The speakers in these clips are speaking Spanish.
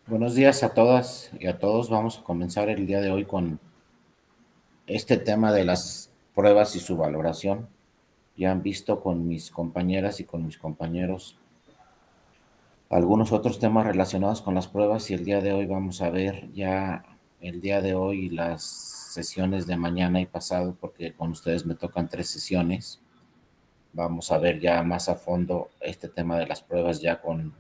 Buenos días a todas y a todos. Vamos a comenzar el día de hoy con este tema de las pruebas y su valoración. Ya han visto con mis compañeras y con mis compañeros algunos otros temas relacionados con las pruebas y el día de hoy vamos a ver ya el día de hoy y las sesiones de mañana y pasado, porque con ustedes me tocan 3 sesiones. Vamos a ver ya más a fondo este tema de las pruebas ya con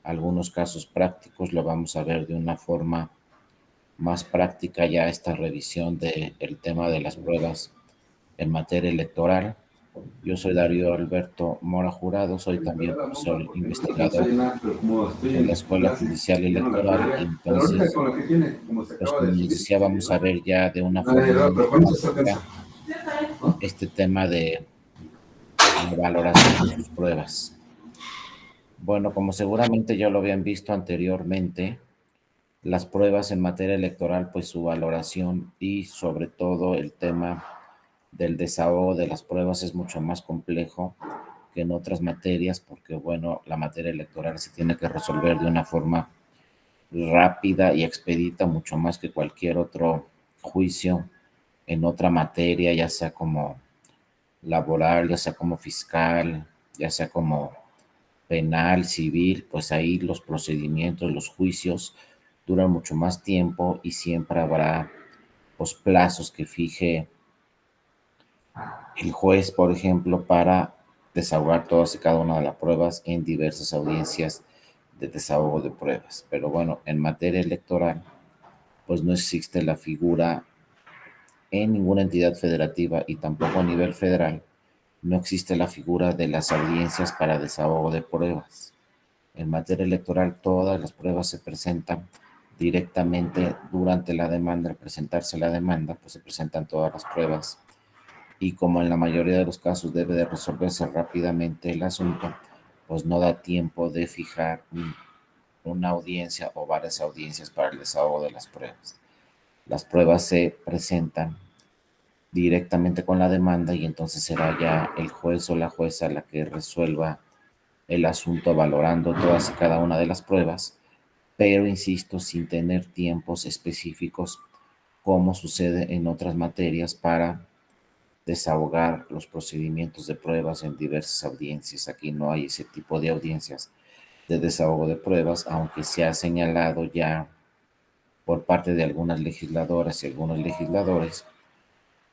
algunos casos prácticos. Lo vamos a ver de una forma más práctica ya esta revisión del tema de las pruebas en materia electoral. Yo soy Darío Alberto Mora Jurado, soy también profesor investigador en la Escuela Judicial Electoral y entonces, pues como les decía, vamos a ver ya de una forma muy práctica este tema de la valoración de sus pruebas. Bueno, como seguramente ya lo habían visto anteriormente, las pruebas en materia electoral, pues su valoración y sobre todo el tema del desahogo de las pruebas es mucho más complejo que en otras materias, porque bueno, la materia electoral se tiene que resolver de una forma rápida y expedita, mucho más que cualquier otro juicio en otra materia, ya sea como laboral, ya sea como fiscal, ya sea como penal, civil, pues ahí los procedimientos, los juicios duran mucho más tiempo y siempre habrá los plazos que fije el juez, por ejemplo, para desahogar todas y cada una de las pruebas en diversas audiencias de desahogo de pruebas. Pero bueno, en materia electoral, pues no existe la figura en ninguna entidad federativa y tampoco a nivel federal, no existe la figura de las audiencias para desahogo de pruebas. En materia electoral, todas las pruebas se presentan directamente durante la demanda. Al presentarse la demanda, pues se presentan todas las pruebas y como en la mayoría de los casos debe de resolverse rápidamente el asunto, pues no da tiempo de fijar una audiencia o varias audiencias para el desahogo de las pruebas. Las pruebas se presentan directamente con la demanda y entonces será ya el juez o la jueza la que resuelva el asunto valorando todas y cada una de las pruebas, pero insisto, sin tener tiempos específicos como sucede en otras materias para desahogar los procedimientos de pruebas en diversas audiencias. Aquí no hay ese tipo de audiencias de desahogo de pruebas, aunque se ha señalado ya por parte de algunas legisladoras y algunos legisladores,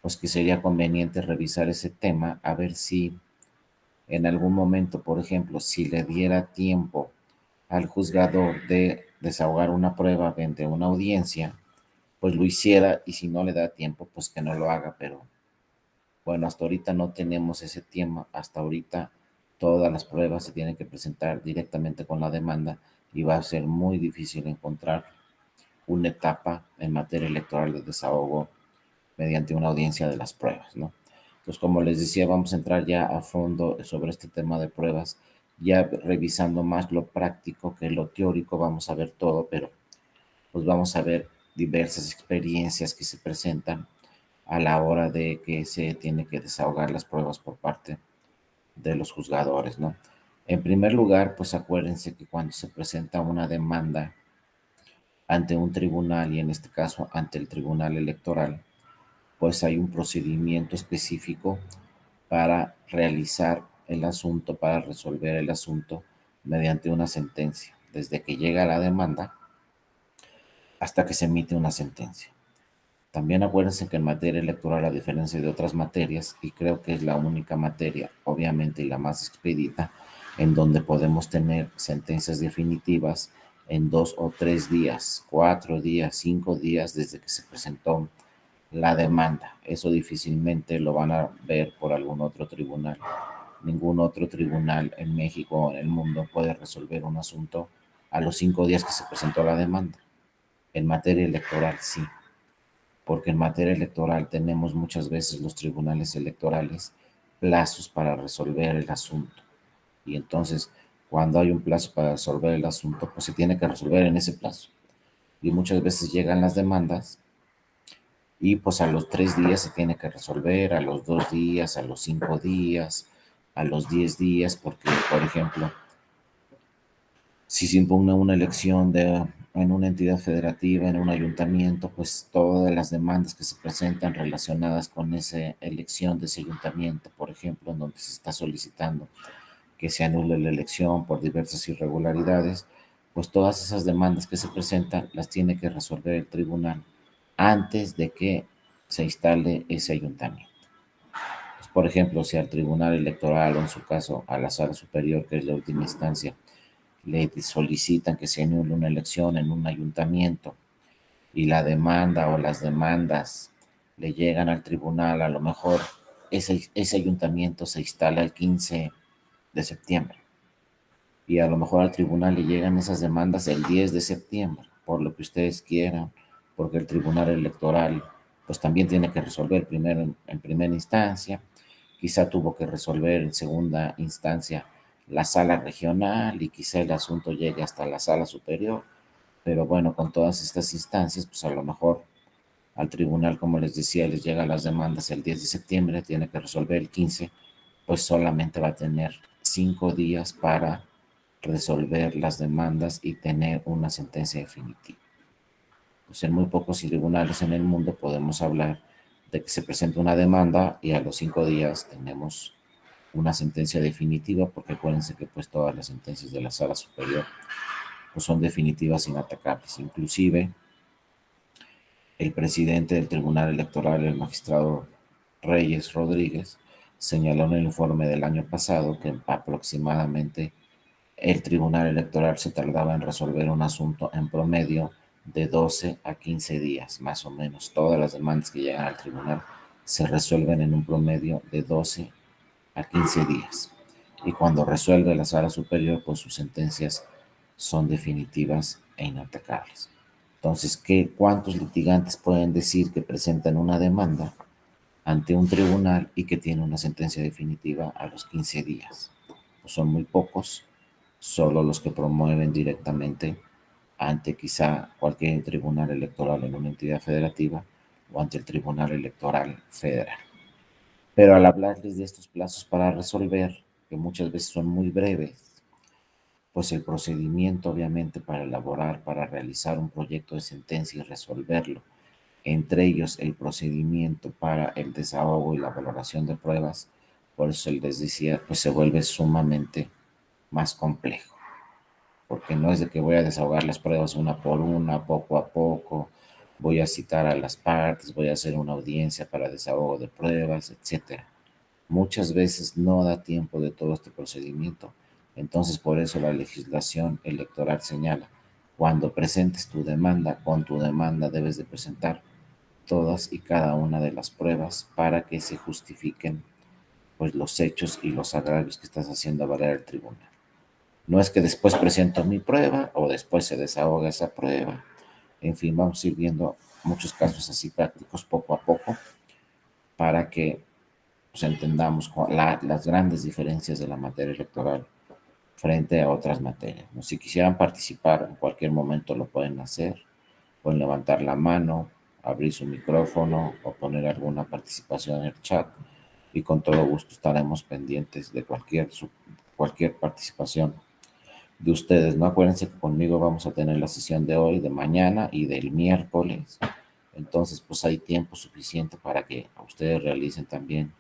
pues que sería conveniente revisar ese tema a ver si en algún momento, por ejemplo, si le diera tiempo al juzgador de desahogar una prueba ante una audiencia, pues lo hiciera y si no le da tiempo, pues que no lo haga, pero bueno, hasta ahorita no tenemos ese tema, hasta ahorita todas las pruebas se tienen que presentar directamente con la demanda y va a ser muy difícil encontrar una etapa en materia electoral de desahogo mediante una audiencia de las pruebas, ¿no? Entonces, como les decía, vamos a entrar ya a fondo sobre este tema de pruebas, ya revisando más lo práctico que lo teórico, vamos a ver todo, pero pues vamos a ver diversas experiencias que se presentan a la hora de que se tiene que desahogar las pruebas por parte de los juzgadores, ¿no? En primer lugar, pues acuérdense que cuando se presenta una demanda ante un tribunal y en este caso ante el Tribunal Electoral, pues hay un procedimiento específico para realizar el asunto, para resolver el asunto mediante una sentencia, desde que llega la demanda hasta que se emite una sentencia. También acuérdense que en materia electoral, a diferencia de otras materias, y creo que es la única materia, obviamente, y la más expedita, en donde podemos tener sentencias definitivas en 2 o 3 días, 4 días, 5 días desde que se presentó la demanda. Eso difícilmente lo van a ver por algún otro tribunal. Ningún otro tribunal en México o en el mundo puede resolver un asunto a los 5 días que se presentó la demanda. En materia electoral, sí, porque en materia electoral tenemos muchas veces los tribunales electorales plazos para resolver el asunto. Y entonces, cuando hay un plazo para resolver el asunto, pues se tiene que resolver en ese plazo. Y muchas veces llegan las demandas y pues a los 3 días se tiene que resolver, a los 2 días, a los 5 días, a los 10 días, porque, por ejemplo, Si se impugna una elección en una entidad federativa, en un ayuntamiento, pues todas las demandas que se presentan relacionadas con esa elección de ese ayuntamiento, por ejemplo, en donde se está solicitando que se anule la elección por diversas irregularidades, pues todas esas demandas que se presentan las tiene que resolver el tribunal antes de que se instale ese ayuntamiento. Pues, por ejemplo, si al tribunal electoral o en su caso a la sala superior, que es la última instancia, le solicitan que se anule una elección en un ayuntamiento y la demanda o las demandas le llegan al tribunal, a lo mejor ese ayuntamiento se instala el 15 de septiembre y a lo mejor al tribunal le llegan esas demandas el 10 de septiembre, por lo que ustedes quieran, porque el tribunal electoral pues también tiene que resolver primero en primera instancia, quizá tuvo que resolver en segunda instancia la sala regional y quizá el asunto llegue hasta la sala superior, pero bueno, con todas estas instancias, pues a lo mejor al tribunal, como les decía, les llegan las demandas el 10 de septiembre, tiene que resolver el 15, pues solamente va a tener 5 días para resolver las demandas y tener una sentencia definitiva. Pues en muy pocos tribunales en el mundo podemos hablar de que se presenta una demanda y a los 5 días tenemos una sentencia definitiva, porque acuérdense que pues todas las sentencias de la sala superior pues son definitivas, inatacables. Inclusive el presidente del Tribunal Electoral, el magistrado Reyes Rodríguez, señaló en el informe del año pasado que aproximadamente el Tribunal Electoral se tardaba en resolver un asunto en promedio de 12 a 15 días, más o menos. Todas las demandas que llegan al tribunal se resuelven en un promedio de 12 a 15 días. Y cuando resuelve la sala superior, pues sus sentencias son definitivas e inatacables. Entonces, ¿cuántos litigantes pueden decir que presentan una demanda ante un tribunal y que tiene una sentencia definitiva a los 15 días? Pues son muy pocos, solo los que promueven directamente ante quizá cualquier tribunal electoral en una entidad federativa o ante el Tribunal Electoral Federal. Pero al hablarles de estos plazos para resolver, que muchas veces son muy breves, pues el procedimiento obviamente para elaborar, para realizar un proyecto de sentencia y resolverlo, entre ellos el procedimiento para el desahogo y la valoración de pruebas, por eso les decía, pues se vuelve sumamente más complejo, porque no es de que voy a desahogar las pruebas una por una, poco a poco, voy a citar a las partes, voy a hacer una audiencia para desahogo de pruebas, etcétera. Muchas veces no da tiempo de todo este procedimiento. Entonces, por eso la legislación electoral señala, cuando presentes tu demanda, con tu demanda debes de presentar todas y cada una de las pruebas para que se justifiquen pues los hechos y los agravios que estás haciendo valer al tribunal. No es que después presento mi prueba o después se desahoga esa prueba. En fin, vamos a ir viendo muchos casos así prácticos poco a poco para que pues, entendamos las grandes diferencias de la materia electoral frente a otras materias, ¿no? Si quisieran participar en cualquier momento lo pueden hacer, pueden levantar la mano, abrir su micrófono o poner alguna participación en el chat y con todo gusto estaremos pendientes de cualquier participación de ustedes, ¿no? Acuérdense que conmigo vamos a tener la sesión de hoy, de mañana y del miércoles. Entonces, pues hay tiempo suficiente para que ustedes realicen también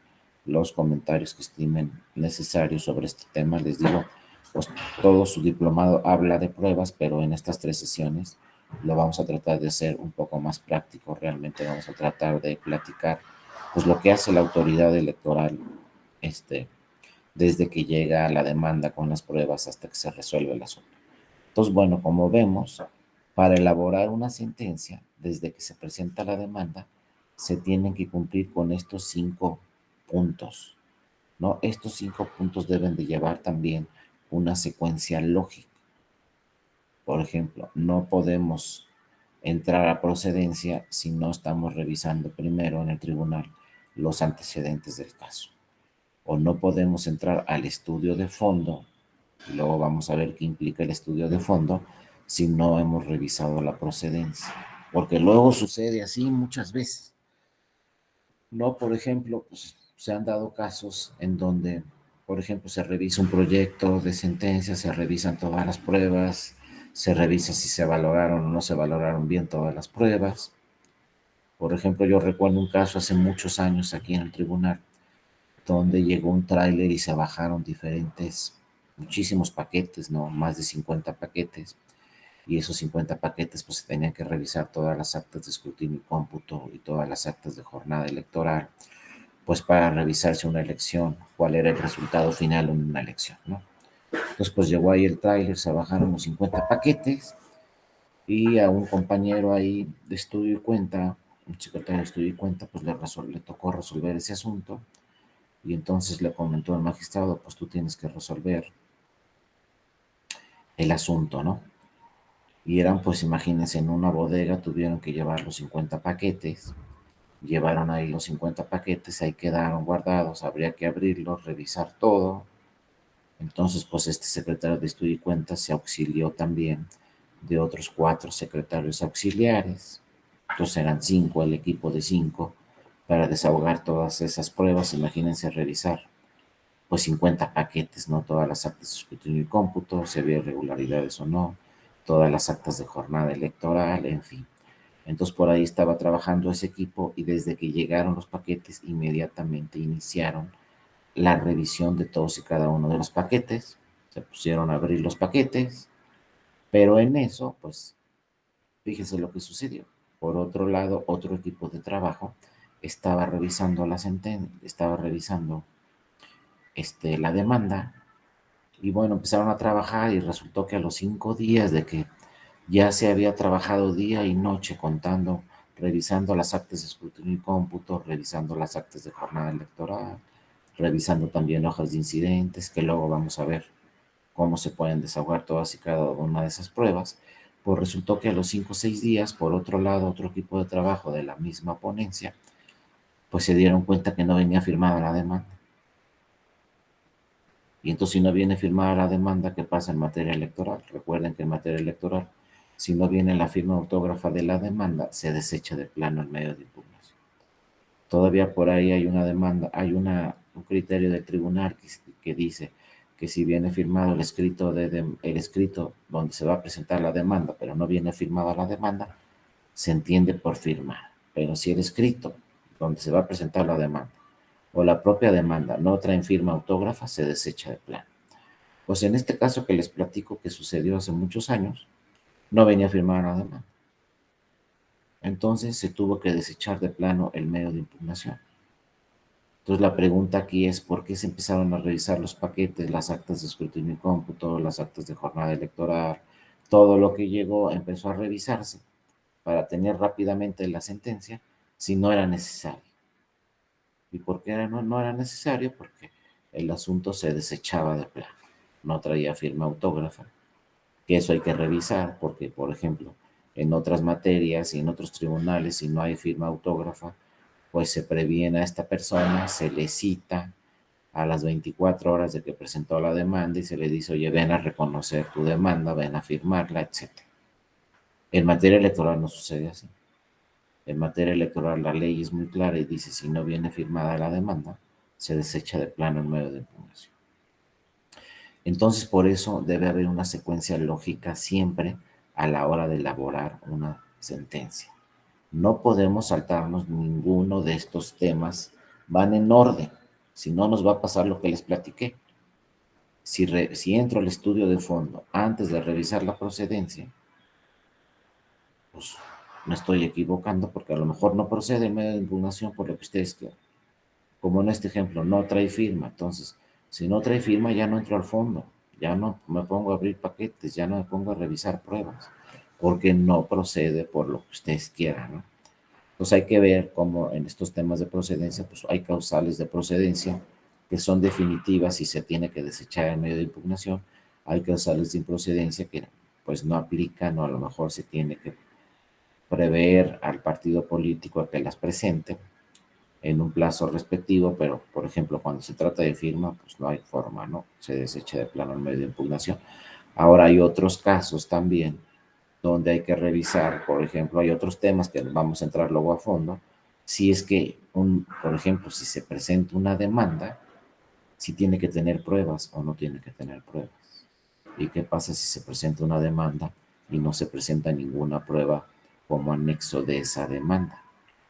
los comentarios que estimen necesarios sobre este tema. Les digo, pues todo su diplomado habla de pruebas, pero en estas 3 sesiones lo vamos a tratar de hacer un poco más práctico. Realmente vamos a tratar de platicar, pues lo que hace la autoridad electoral, desde que llega la demanda con las pruebas hasta que se resuelve el asunto. Entonces, bueno, como vemos, para elaborar una sentencia, desde que se presenta la demanda, se tienen que cumplir con estos 5 puntos, ¿no? Estos 5 puntos deben de llevar también una secuencia lógica. Por ejemplo, no podemos entrar a procedencia si no estamos revisando primero en el tribunal los antecedentes del caso. O no podemos entrar al estudio de fondo, y luego vamos a ver qué implica el estudio de fondo si no hemos revisado la procedencia. Porque luego sucede así muchas veces. No, por ejemplo, pues, se han dado casos en donde Por ejemplo, se revisa un proyecto de sentencia, se revisan todas las pruebas, se revisa si se valoraron o no se valoraron bien todas las pruebas. Por ejemplo, yo recuerdo un caso hace muchos años aquí en el tribunal, donde llegó un tráiler y se bajaron muchísimos paquetes, ¿no? Más de 50 paquetes. Y esos 50 paquetes, pues se tenían que revisar todas las actas de escrutinio y cómputo y todas las actas de jornada electoral, pues para revisarse una elección, cuál era el resultado final en una elección, ¿no? Entonces, pues llegó ahí el tráiler, se bajaron los 50 paquetes y a un compañero ahí de estudio y cuenta, un secretario de estudio y cuenta, pues le tocó resolver ese asunto y entonces le comentó al magistrado, pues tú tienes que resolver el asunto, ¿no? Y eran, pues imagínense, en una bodega tuvieron que llevar los 50 paquetes, llevaron ahí los 50 paquetes, ahí quedaron guardados, habría que abrirlos, revisar todo. Entonces, pues este secretario de estudio y cuentas se auxilió también de otros 4 secretarios auxiliares. Entonces eran 5, el equipo de 5, para desahogar todas esas pruebas. Imagínense revisar pues 50 paquetes, ¿no? Todas las actas de escrutinio y cómputo, si había irregularidades o no, todas las actas de jornada electoral, en fin. Entonces por ahí estaba trabajando ese equipo y desde que llegaron los paquetes inmediatamente iniciaron la revisión de todos y cada uno de los paquetes, se pusieron a abrir los paquetes, pero en eso, pues, fíjese lo que sucedió. Por otro lado, otro equipo de trabajo estaba revisando la sentencia, estaba revisando la demanda, y bueno, empezaron a trabajar y resultó que a los 5 días de que ya se había trabajado día y noche contando, revisando las actas de escrutinio y cómputo, revisando las actas de jornada electoral, revisando también hojas de incidentes, que luego vamos a ver cómo se pueden desahogar todas y cada una de esas pruebas. Pues resultó que a los 5 o 6 días, por otro lado, otro equipo de trabajo de la misma ponencia, pues se dieron cuenta que no venía firmada la demanda. Y entonces, si no viene firmada la demanda, ¿qué pasa en materia electoral? Recuerden que en materia electoral, si no viene la firma autógrafa de la demanda, se desecha de plano el medio de impugnación. Todavía por ahí hay una demanda, hay un criterio del tribunal que dice que si viene firmado el escrito donde se va a presentar la demanda, pero no viene firmada la demanda, se entiende por firmada. Pero si el escrito donde se va a presentar la demanda o la propia demanda no traen firma autógrafa, se desecha de plano. Pues en este caso que les platico que sucedió hace muchos años, no venía firmada la demanda. Entonces se tuvo que desechar de plano el medio de impugnación. Entonces la pregunta aquí es por qué se empezaron a revisar los paquetes, las actas de escrutinio y cómputo, las actas de jornada electoral, todo lo que llegó empezó a revisarse para tener rápidamente la sentencia si no era necesario. ¿Y por qué no era necesario? Porque el asunto se desechaba de plano, no traía firma autógrafa, que eso hay que revisar porque, por ejemplo, en otras materias y en otros tribunales, si no hay firma autógrafa, pues se previene a esta persona, se le cita a las 24 horas de que presentó la demanda y se le dice, oye, ven a reconocer tu demanda, ven a firmarla, etcétera. En materia electoral no sucede así. En materia electoral la ley es muy clara y dice, si no viene firmada la demanda, se desecha de plano en medio de impugnación. Entonces, por eso debe haber una secuencia lógica siempre a la hora de elaborar una sentencia. No podemos saltarnos ninguno de estos temas, van en orden, si no nos va a pasar lo que les platiqué. Si entro al estudio de fondo antes de revisar la procedencia, pues me estoy equivocando porque a lo mejor no procede el medio de impugnación por lo que ustedes quieran. Como en este ejemplo, no trae firma. Entonces, si no trae firma, ya no entro al fondo, ya no me pongo a abrir paquetes, ya no me pongo a revisar pruebas, porque no procede por lo que ustedes quieran, ¿no? Pues hay que ver cómo en estos temas de procedencia, pues hay causales de procedencia que son definitivas y se tiene que desechar en medio de impugnación. Hay causales de improcedencia que pues no aplican o a lo mejor se tiene que prever al partido político a que las presente en un plazo respectivo, pero por ejemplo cuando se trata de firma, pues no hay forma, ¿no? Se desecha de plano en medio de impugnación. Ahora hay otros casos también donde hay que revisar, por ejemplo, hay otros temas que vamos a entrar luego a fondo, si es que, por ejemplo, si se presenta una demanda si tiene que tener pruebas o no tiene que tener pruebas. ¿Y qué pasa si se presenta una demanda y no se presenta ninguna prueba como anexo de esa demanda?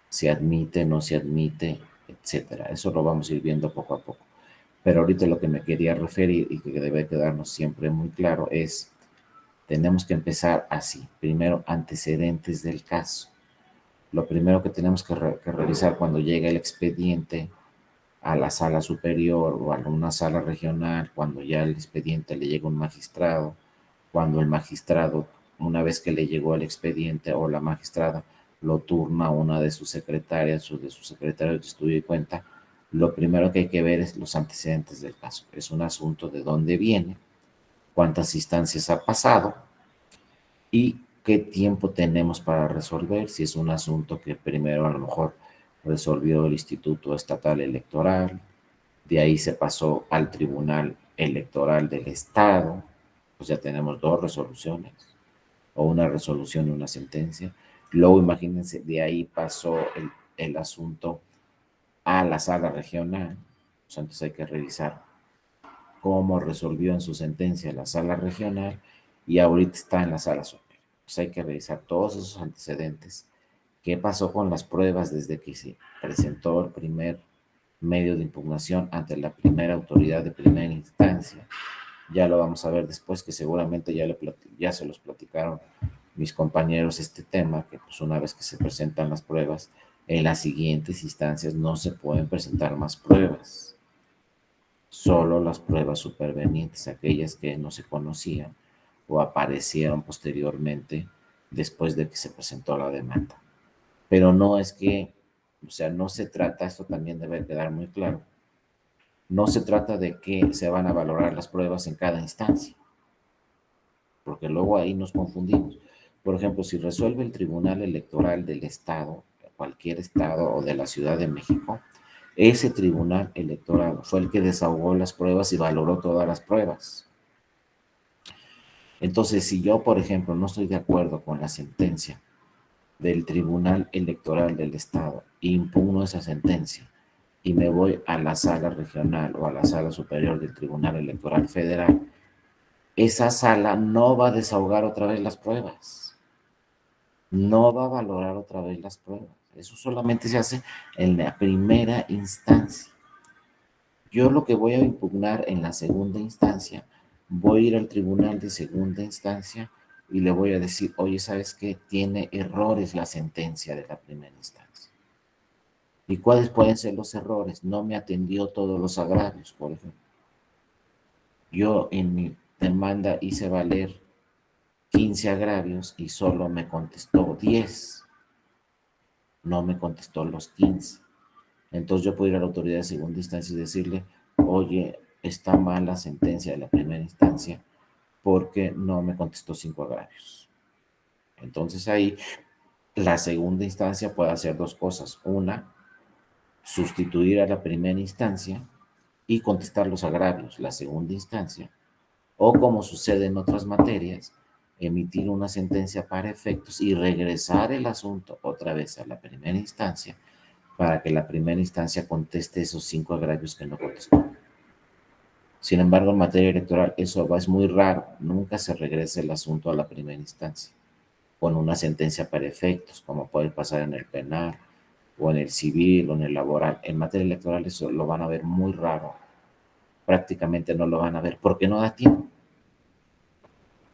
¿Se admite, no se admite, etcétera? Eso lo vamos a ir viendo poco a poco. Pero ahorita lo que me quería referir y que debe quedarnos siempre muy claro es, tenemos que empezar así. Primero, antecedentes del caso. Lo primero que tenemos que revisar cuando llega el expediente a la sala superior o a una sala regional, cuando ya el expediente le llega a un magistrado, cuando el magistrado, una vez que le llegó el expediente o la magistrada, lo turna a una de sus secretarias o de sus secretarios de estudio y cuenta, lo primero que hay que ver es los antecedentes del caso. Es un asunto de dónde viene, cuántas instancias ha pasado y qué tiempo tenemos para resolver, si es un asunto que primero a lo mejor resolvió el Instituto Estatal Electoral, de ahí se pasó al Tribunal Electoral del Estado, pues ya tenemos dos resoluciones, o una resolución y una sentencia. Luego imagínense, de ahí pasó el asunto a la sala regional, pues entonces hay que revisar cómo resolvió en su sentencia la sala regional y ahorita está en la sala superior. Pues hay que revisar todos esos antecedentes. ¿Qué pasó con las pruebas desde que se presentó el primer medio de impugnación ante la primera autoridad de primera instancia? Ya lo vamos a ver después, que seguramente ya se los platicaron mis compañeros este tema, que pues una vez que se presentan las pruebas, en las siguientes instancias no se pueden presentar más pruebas, solo las pruebas supervenientes, aquellas que no se conocían o aparecieron posteriormente después de que se presentó la demanda. Pero no es que, o sea, no se trata, esto también debe quedar muy claro, no se trata de que se van a valorar las pruebas en cada instancia, porque luego ahí nos confundimos. Por ejemplo, si resuelve el Tribunal Electoral del Estado, cualquier estado o de la Ciudad de México, ese tribunal electoral fue el que desahogó las pruebas y valoró todas las pruebas. Entonces, si yo, por ejemplo, no estoy de acuerdo con la sentencia del Tribunal Electoral del Estado, impugno esa sentencia y me voy a la sala regional o a la sala superior del Tribunal Electoral Federal, esa sala no va a desahogar otra vez las pruebas, no va a valorar otra vez las pruebas. Eso solamente se hace en la primera instancia. Yo lo que voy a impugnar en la segunda instancia, voy a ir al tribunal de segunda instancia y le voy a decir, oye, ¿sabes qué? Tiene errores la sentencia de la primera instancia. ¿Y cuáles pueden ser los errores? No me atendió todos los agravios, por ejemplo. Yo en mi demanda hice valer 15 agravios y solo me contestó 10. No me contestó los 15. Entonces yo puedo ir a la autoridad de segunda instancia y decirle, oye, está mal la sentencia de la primera instancia porque no me contestó 5 agravios. Entonces ahí la segunda instancia puede hacer dos cosas. Una, sustituir a la primera instancia y contestar los agravios, la segunda instancia, o como sucede en otras materias, emitir una sentencia para efectos y regresar el asunto otra vez a la primera instancia para que la primera instancia conteste esos 5 agravios que no contestó. Sin embargo, en materia electoral eso es muy raro, nunca se regresa el asunto a la primera instancia con una sentencia para efectos, como puede pasar en el penal o en el civil o en el laboral. En materia electoral eso lo van a ver muy raro, prácticamente no lo van a ver porque no da tiempo.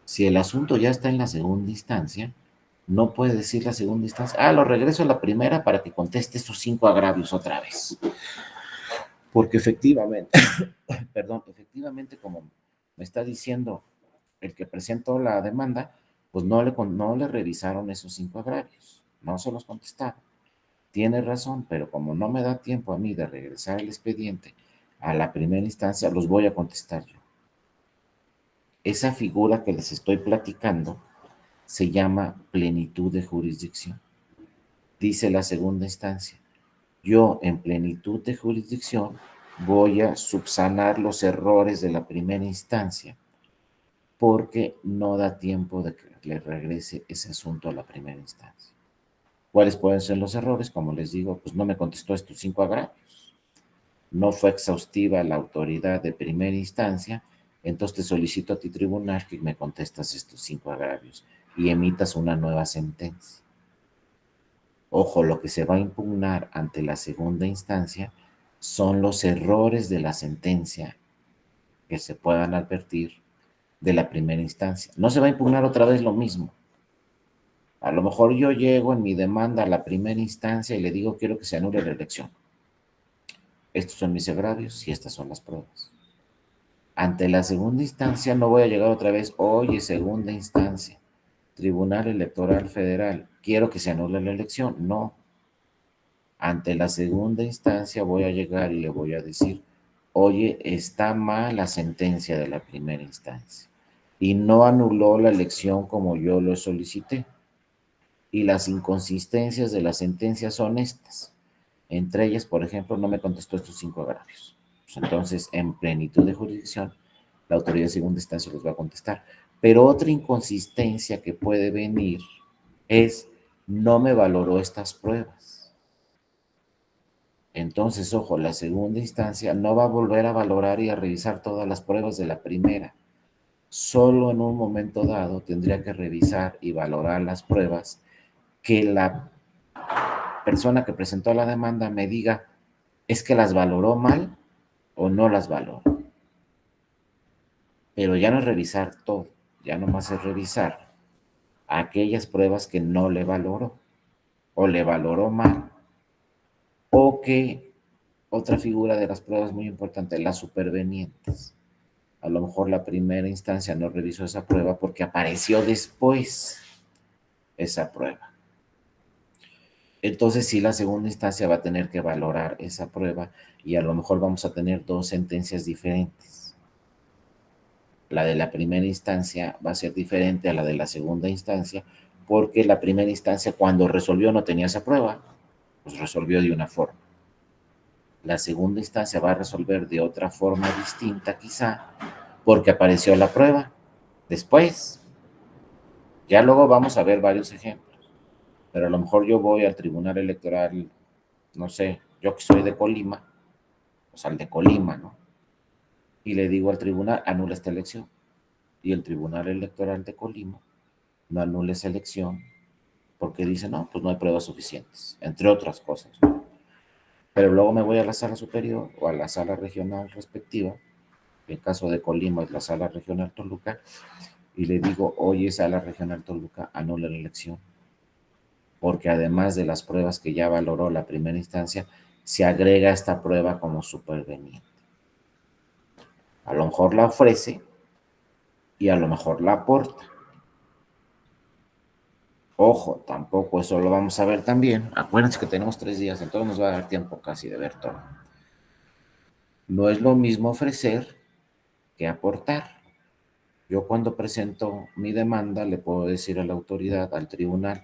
Si el asunto ya está en la segunda instancia, no puede decir la segunda instancia, lo regreso a la primera para que conteste esos 5 agravios otra vez. Porque efectivamente, perdón, efectivamente, como me está diciendo el que presentó la demanda, pues no le revisaron esos 5 agravios, no se los contestaron. Tiene razón, pero como no me da tiempo a mí de regresar el expediente a la primera instancia, los voy a contestar yo. Esa figura que les estoy platicando se llama plenitud de jurisdicción. Dice la segunda instancia, yo en plenitud de jurisdicción voy a subsanar los errores de la primera instancia porque no da tiempo de que le regrese ese asunto a la primera instancia. ¿Cuáles pueden ser los errores? Como les digo, pues no me contestó estos 5 agravios. no fue exhaustiva la autoridad de primera instancia, entonces te solicito a ti, tribunal, que me contestas estos 5 agravios y emitas una nueva sentencia. Ojo, lo que se va a impugnar ante la segunda instancia son los errores de la sentencia que se puedan advertir de la primera instancia. No se va a impugnar otra vez lo mismo. A lo mejor yo llego en mi demanda a la primera instancia y le digo quiero que se anule la elección. Estos son mis agravios y estas son las pruebas. Ante la segunda instancia no voy a llegar otra vez, oye, segunda instancia, Tribunal Electoral Federal, quiero que se anule la elección. No. Ante la segunda instancia voy a llegar y le voy a decir, oye, está mal la sentencia de la primera instancia y no anuló la elección como yo lo solicité. Y las inconsistencias de la sentencia son estas. Entre ellas, por ejemplo, no me contestó estos 5 agravios. Pues entonces, en plenitud de jurisdicción, la autoridad de segunda instancia los va a contestar. Pero otra inconsistencia que puede venir es, no me valoró estas pruebas. Entonces, ojo, la segunda instancia no va a volver a valorar y a revisar todas las pruebas de la primera. Solo en un momento dado tendría que revisar y valorar las pruebas que la persona que presentó la demanda me diga, es que las valoró mal o no las valoró. Pero ya no es revisar todo, ya nomás es revisar aquellas pruebas que no le valoró o le valoró mal, o que otra figura de las pruebas muy importante, las supervenientes. A lo mejor la primera instancia no revisó esa prueba porque apareció después esa prueba. Entonces sí, la segunda instancia va a tener que valorar esa prueba y a lo mejor vamos a tener 2 sentencias diferentes. La de la primera instancia va a ser diferente a la de la segunda instancia porque la primera instancia cuando resolvió no tenía esa prueba, pues resolvió de una forma. La segunda instancia va a resolver de otra forma distinta quizá porque apareció la prueba después. Ya luego vamos a ver varios ejemplos, pero a lo mejor yo voy al Tribunal Electoral, no sé, yo que soy de Colima, o sea, al de Colima, ¿no? Y le digo al tribunal, anula esta elección. Y el Tribunal Electoral de Colima no anula esa elección porque dice, no, pues no hay pruebas suficientes, entre otras cosas, ¿no? Pero luego me voy a la sala superior o a la sala regional respectiva, en el caso de Colima es la sala regional Toluca, y le digo, oye, sala regional Toluca, anula la elección, porque además de las pruebas que ya valoró la primera instancia, se agrega esta prueba como superveniente. A lo mejor la ofrece y a lo mejor la aporta. Ojo, tampoco eso lo vamos a ver también. Acuérdense que tenemos 3 días, entonces nos va a dar tiempo casi de ver todo. No es lo mismo ofrecer que aportar. Yo cuando presento mi demanda le puedo decir a la autoridad, al tribunal,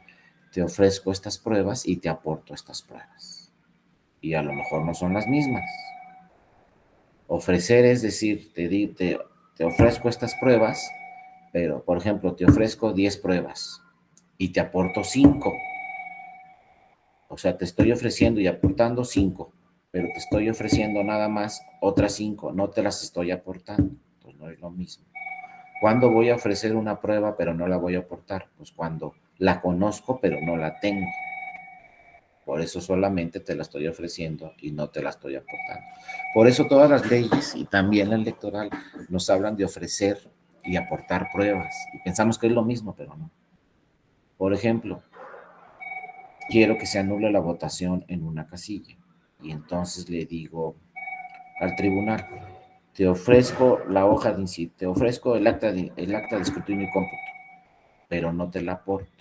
te ofrezco estas pruebas y te aporto estas pruebas. Y a lo mejor no son las mismas. Ofrecer es decir, te ofrezco estas pruebas, pero por ejemplo, te ofrezco 10 pruebas y te aporto 5. O sea, te estoy ofreciendo y aportando 5, pero te estoy ofreciendo nada más otras 5, no te las estoy aportando. Pues no es lo mismo. ¿Cuándo voy a ofrecer una prueba pero no la voy a aportar? Pues cuando la conozco pero no la tengo. Por eso solamente te la estoy ofreciendo y no te la estoy aportando. Por eso todas las leyes y también la electoral nos hablan de ofrecer y aportar pruebas. Y pensamos que es lo mismo, pero no. Por ejemplo, quiero que se anule la votación en una casilla. Y entonces le digo al tribunal, te ofrezco la hoja de te ofrezco el acta de escrutinio y cómputo, pero no te la aporto,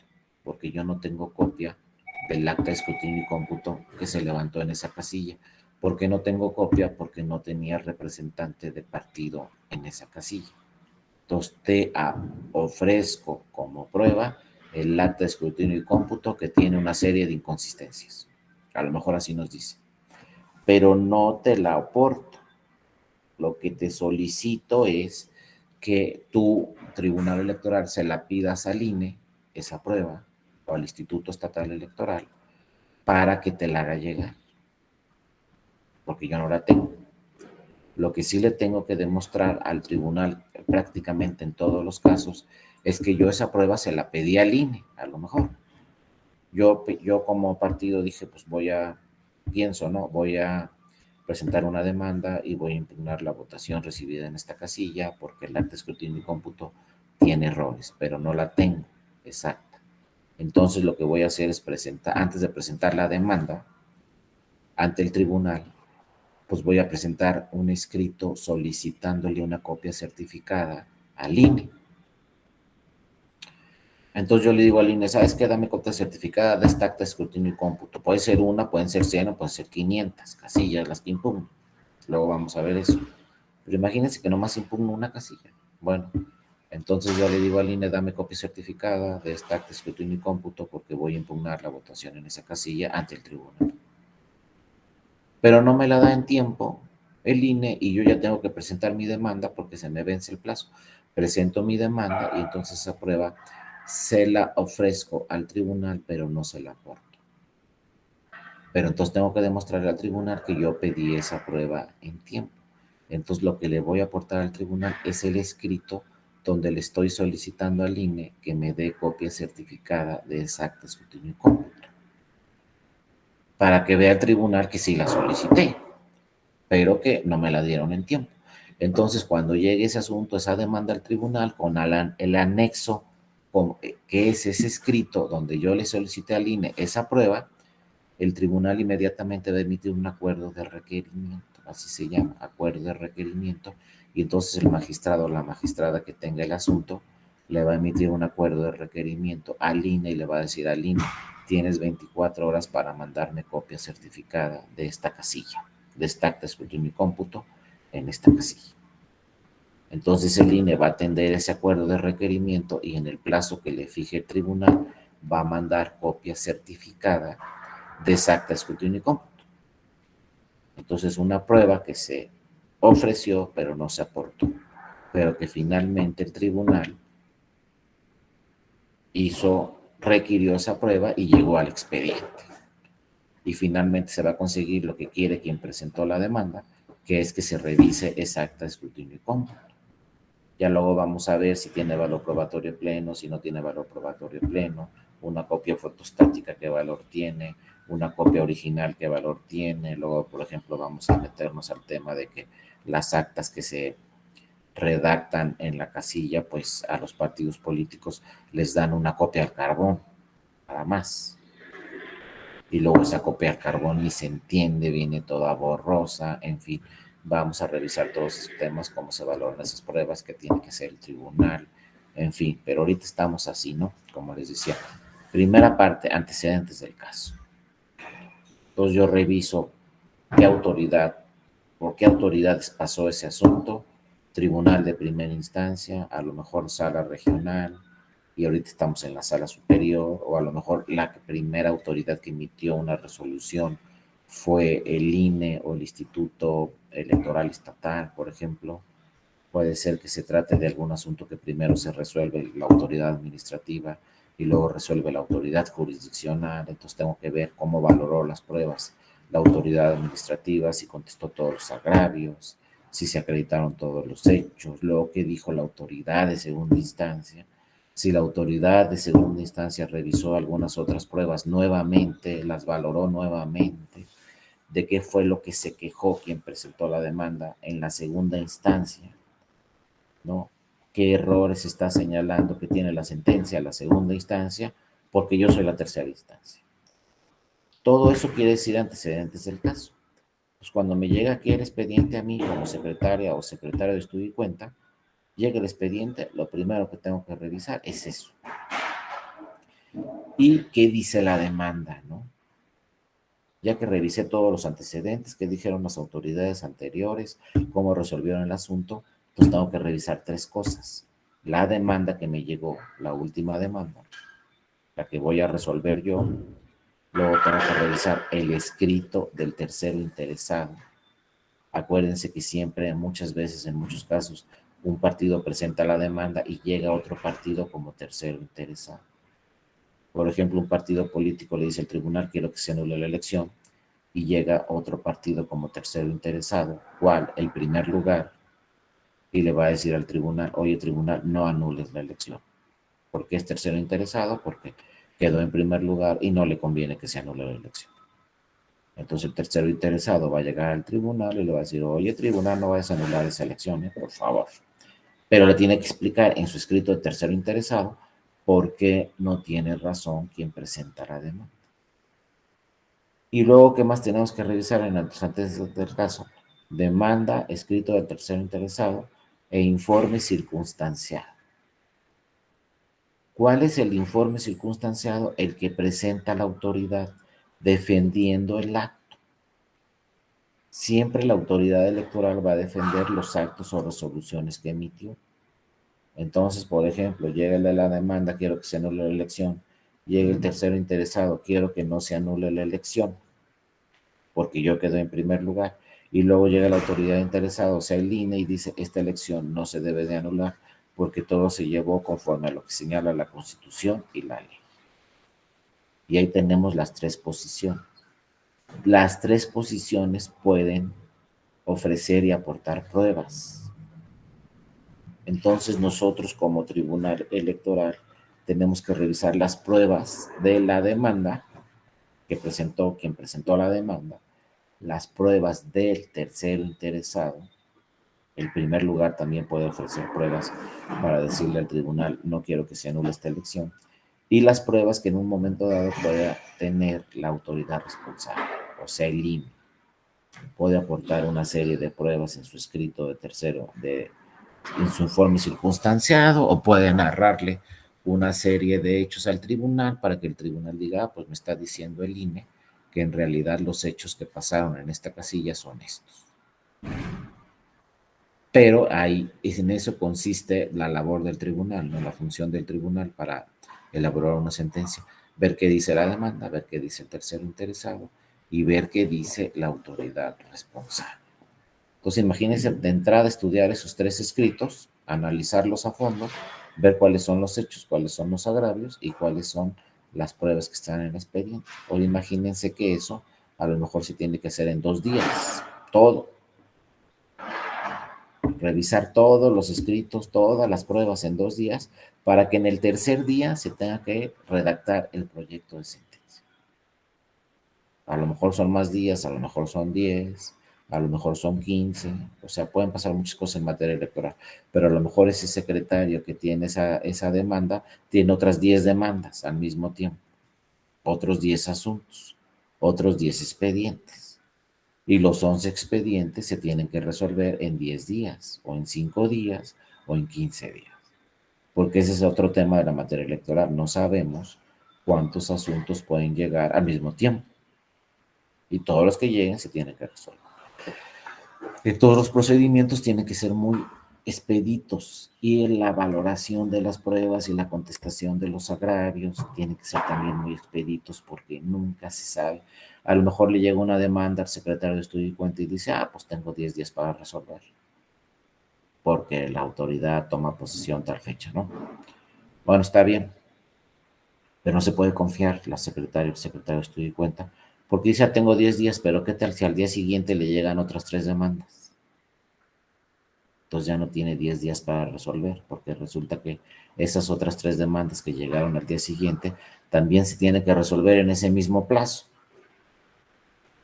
porque yo no tengo copia del acta de escrutinio y cómputo que se levantó en esa casilla. ¿Por qué no tengo copia? Porque no tenía representante de partido en esa casilla. Entonces te ofrezco como prueba el acta de escrutinio y cómputo que tiene una serie de inconsistencias. A lo mejor así nos dice. Pero no te la aporto. Lo que te solicito es que tu tribunal electoral se la pidas al INE, esa prueba, o al Instituto Estatal Electoral, para que te la haga llegar. porque yo no la tengo. Lo que sí le tengo que demostrar al tribunal prácticamente en todos los casos es que yo esa prueba se la pedí al INE, a lo mejor. Yo como partido dije, pues pienso, ¿no? Voy a presentar una demanda y voy a impugnar la votación recibida en esta casilla porque el acta de escrutinio y cómputo tiene errores, pero no la tengo exacta. Entonces lo que voy a hacer es presentar, antes de presentar la demanda ante el tribunal, pues voy a presentar un escrito solicitándole una copia certificada al INE. Entonces yo le digo al INE, ¿sabes qué? Dame copia certificada de esta acta de escrutinio y cómputo. Puede ser una, pueden ser 100 o pueden ser 500 casillas las que impugno. Luego vamos a ver eso. Pero imagínense que nomás impugno una casilla. Bueno, entonces yo le digo al INE, dame copia certificada de esta acta de escrutinio y cómputo porque voy a impugnar la votación en esa casilla ante el tribunal. Pero no me la da en tiempo el INE y yo ya tengo que presentar mi demanda porque se me vence el plazo. Presento mi demanda y entonces esa prueba se la ofrezco al tribunal, pero no se la aporto. Pero entonces tengo que demostrarle al tribunal que yo pedí esa prueba en tiempo. Entonces lo que le voy a aportar al tribunal es el escrito donde le estoy solicitando al INE que me dé copia certificada de esa acta de escrutinio y cómputo, para que vea el tribunal que sí la solicité, pero que no me la dieron en tiempo. Entonces, cuando llegue ese asunto, esa demanda al tribunal, con el anexo, que es ese escrito donde yo le solicité al INE esa prueba, el tribunal inmediatamente va a emitir un acuerdo de requerimiento, así se llama, acuerdo de requerimiento, y entonces el magistrado o la magistrada que tenga el asunto le va a emitir un acuerdo de requerimiento al INE y le va a decir al INE, tienes 24 horas para mandarme copia certificada de esta casilla, de esta acta de escrutinio y cómputo en esta casilla. Entonces el INE va a atender ese acuerdo de requerimiento y en el plazo que le fije el tribunal va a mandar copia certificada de esa acta de escrutinio y cómputo. Entonces una prueba que se ofreció pero no se aportó, pero que finalmente el tribunal requirió esa prueba y llegó al expediente. Y finalmente se va a conseguir lo que quiere quien presentó la demanda, que es que se revise esa acta de escrutinio y cómputo. Ya luego vamos a ver si tiene valor probatorio pleno, si no tiene valor probatorio pleno, una copia fotostática qué valor tiene, una copia original qué valor tiene. Luego, por ejemplo, vamos a meternos al tema de que las actas que se redactan en la casilla, pues a los partidos políticos les dan una copia al carbón, nada más. Y luego esa copia al carbón ni se entiende, viene toda borrosa, en fin. Vamos a revisar todos esos temas, cómo se valoran esas pruebas, que tiene que ser el tribunal, en fin. Pero ahorita estamos así, ¿no? Como les decía. Primera parte, antecedentes del caso. Entonces yo reviso por qué autoridades pasó ese asunto, tribunal de primera instancia, a lo mejor sala regional, y ahorita estamos en la sala superior, o a lo mejor la primera autoridad que emitió una resolución fue el INE o el Instituto Electoral Estatal, por ejemplo. Puede ser que se trate de algún asunto que primero se resuelve la autoridad administrativa y luego resuelve la autoridad jurisdiccional. Entonces tengo que ver cómo valoró las pruebas la autoridad administrativa, si contestó todos los agravios, si se acreditaron todos los hechos, luego qué dijo la autoridad de segunda instancia, si la autoridad de segunda instancia revisó algunas otras pruebas nuevamente, las valoró nuevamente, de qué fue lo que se quejó quien presentó la demanda en la segunda instancia, ¿no? ¿Qué errores está señalando que tiene la sentencia, la segunda instancia? Porque yo soy la tercera instancia. Todo eso quiere decir antecedentes del caso. Pues cuando me llega aquí el expediente a mí como secretaria o secretario de estudio y cuenta, llega el expediente, lo primero que tengo que revisar es eso. ¿Y qué dice la demanda, no? Ya que revisé todos los antecedentes, qué dijeron las autoridades anteriores, cómo resolvieron el asunto, pues tengo que revisar tres cosas. La demanda que me llegó, la última demanda, la que voy a resolver yo. Luego tengo que revisar el escrito del tercero interesado. Acuérdense que siempre, muchas veces, en muchos casos, un partido presenta la demanda y llega otro partido como tercero interesado. Por ejemplo, un partido político le dice al tribunal, quiero que se anule la elección, y llega otro partido como tercero interesado, ¿cuál? El primer lugar, y le va a decir al tribunal, oye, tribunal, no anules la elección. ¿Por qué es tercero interesado? Porque quedó en primer lugar y no le conviene que se anule la elección. Entonces el tercero interesado va a llegar al tribunal y le va a decir, oye, tribunal, no vayas a anular esa elección, por favor. Pero le tiene que explicar en su escrito de tercero interesado por qué no tiene razón quien presenta la demanda. Y luego, ¿qué más tenemos que revisar en los antecedentes del caso? Demanda, escrito del tercero interesado e informe circunstanciado. ¿Cuál es el informe circunstanciado? El que presenta la autoridad defendiendo el acto. Siempre la autoridad electoral va a defender los actos o resoluciones que emitió. Entonces, por ejemplo, llega el de la demanda, quiero que se anule la elección. Llega el tercero interesado, quiero que no se anule la elección, porque yo quedé en primer lugar. Y luego llega la autoridad interesada, o sea, el INE, y dice, esta elección no se debe de anular porque todo se llevó conforme a lo que señala la Constitución y la ley. Y ahí tenemos las tres posiciones. Las tres posiciones pueden ofrecer y aportar pruebas. Entonces nosotros como tribunal electoral tenemos que revisar las pruebas de la demanda que presentó quien presentó la demanda, las pruebas del tercero interesado. El primer lugar también puede ofrecer pruebas para decirle al tribunal, no quiero que se anule esta elección, y las pruebas que en un momento dado pueda tener la autoridad responsable, o sea, el INE. Puede aportar una serie de pruebas en su escrito de tercero, en su informe circunstanciado, o puede narrarle una serie de hechos al tribunal para que el tribunal diga, ah, pues me está diciendo el INE que en realidad los hechos que pasaron en esta casilla son estos. Pero ahí, en eso consiste la labor del tribunal, ¿no? La función del tribunal para elaborar una sentencia, ver qué dice la demanda, ver qué dice el tercero interesado y ver qué dice la autoridad responsable. Entonces, imagínense de entrada estudiar esos tres escritos, analizarlos a fondo, ver cuáles son los hechos, cuáles son los agravios y cuáles son las pruebas que están en el expediente. O imagínense que eso a lo mejor se tiene que hacer en 2 días, todo. Revisar todos los escritos, todas las pruebas en 2 días, para que en el tercer día se tenga que redactar el proyecto de sentencia. A lo mejor son más días, a lo mejor son 10, a lo mejor son 15, o sea, pueden pasar muchas cosas en materia electoral, pero a lo mejor ese secretario que tiene esa demanda tiene otras 10 demandas al mismo tiempo, otros 10 asuntos, otros 10 expedientes. Y los 11 expedientes se tienen que resolver en 10 días, o en 5 días, o en 15 días. Porque ese es otro tema de la materia electoral. No sabemos cuántos asuntos pueden llegar al mismo tiempo. Y todos los que lleguen se tienen que resolver. Y todos los procedimientos tienen que ser muy expeditos y en la valoración de las pruebas y la contestación de los agravios tienen que ser también muy expeditos porque nunca se sabe. A lo mejor le llega una demanda al secretario de Estudio y Cuenta y dice, ah, pues tengo 10 días para resolver, porque la autoridad toma posesión tal fecha, ¿no? Bueno, está bien, pero no se puede confiar el secretario de Estudio y Cuenta, porque dice, ah, tengo 10 días, pero ¿qué tal si al día siguiente le llegan otras 3 demandas? Entonces ya no tiene 10 días para resolver, porque resulta que esas otras 3 demandas que llegaron al día siguiente también se tienen que resolver en ese mismo plazo.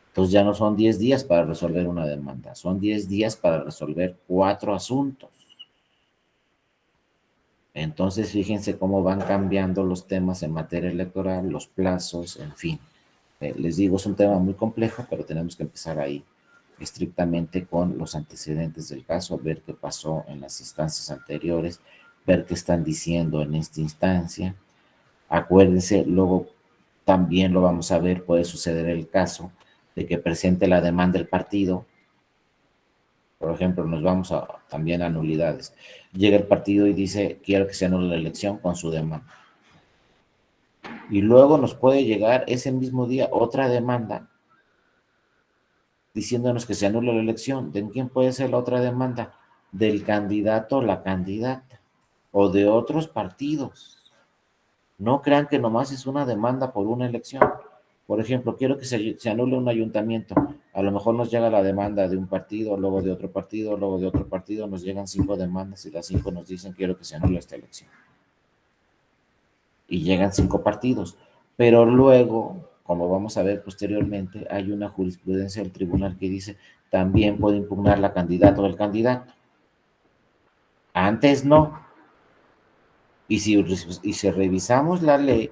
Entonces ya no son 10 días para resolver una demanda, son 10 días para resolver 4 asuntos. Entonces fíjense cómo van cambiando los temas en materia electoral, los plazos, en fin. Les digo, es un tema muy complejo, pero tenemos que empezar ahí estrictamente con los antecedentes del caso, ver qué pasó en las instancias anteriores, ver qué están diciendo en esta instancia. Acuérdense, luego también lo vamos a ver, puede suceder el caso de que presente la demanda del partido. Por ejemplo, nos vamos también a nulidades. Llega el partido y dice, quiero que se anule la elección con su demanda. Y luego nos puede llegar ese mismo día otra demanda diciéndonos que se anule la elección. ¿De quién puede ser la otra demanda? Del candidato o la candidata, o de otros partidos. No crean que nomás es una demanda por una elección, Por ejemplo, quiero que se anule un ayuntamiento. A lo mejor nos llega la demanda de un partido, luego de otro partido, luego de otro partido, nos llegan 5 demandas y las 5 nos dicen quiero que se anule esta elección. Y llegan 5 partidos. Pero luego, como vamos a ver posteriormente, hay una jurisprudencia del tribunal que dice también puede impugnar la candidata o el candidato. Antes no. Y si revisamos la ley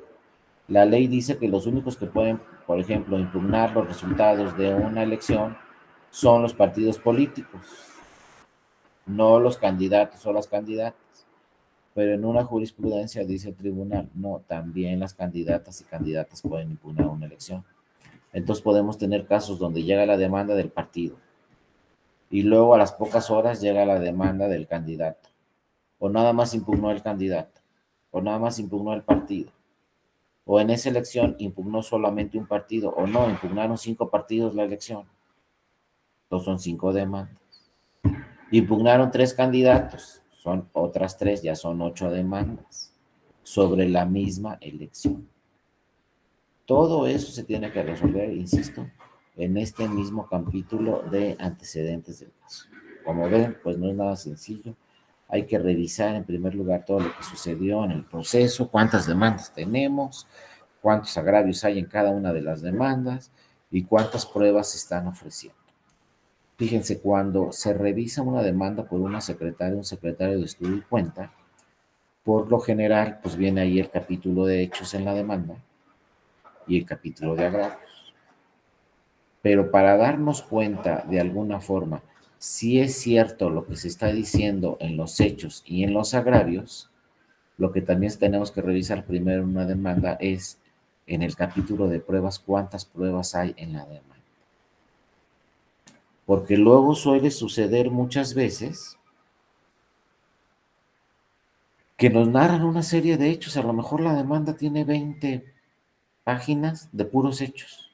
dice que los únicos que pueden, por ejemplo, impugnar los resultados de una elección son los partidos políticos, no los candidatos o las candidatas. Pero en una jurisprudencia dice el tribunal, no, también las candidatas y candidatas pueden impugnar una elección. Entonces podemos tener casos donde llega la demanda del partido y luego a las pocas horas llega la demanda del candidato. O nada más impugnó el candidato, o nada más impugnó el partido. O en esa elección impugnó solamente un partido, o no, impugnaron 5 partidos la elección. Entonces son 5 demandas. Impugnaron 3 candidatos, son otras 3, ya son 8 demandas sobre la misma elección. Todo eso se tiene que resolver, insisto, en este mismo capítulo de antecedentes del caso. Como ven, pues no es nada sencillo. Hay que revisar en primer lugar todo lo que sucedió en el proceso, cuántas demandas tenemos, cuántos agravios hay en cada una de las demandas y cuántas pruebas se están ofreciendo. Fíjense, cuando se revisa una demanda por una secretaria, un secretario de estudio y cuenta, por lo general, pues viene ahí el capítulo de hechos en la demanda y el capítulo de agravios. Pero para darnos cuenta de alguna forma si es cierto lo que se está diciendo en los hechos y en los agravios, lo que también tenemos que revisar primero en una demanda es en el capítulo de pruebas cuántas pruebas hay en la demanda. Porque luego suele suceder muchas veces que nos narran una serie de hechos, a lo mejor la demanda tiene 20 páginas de puros hechos.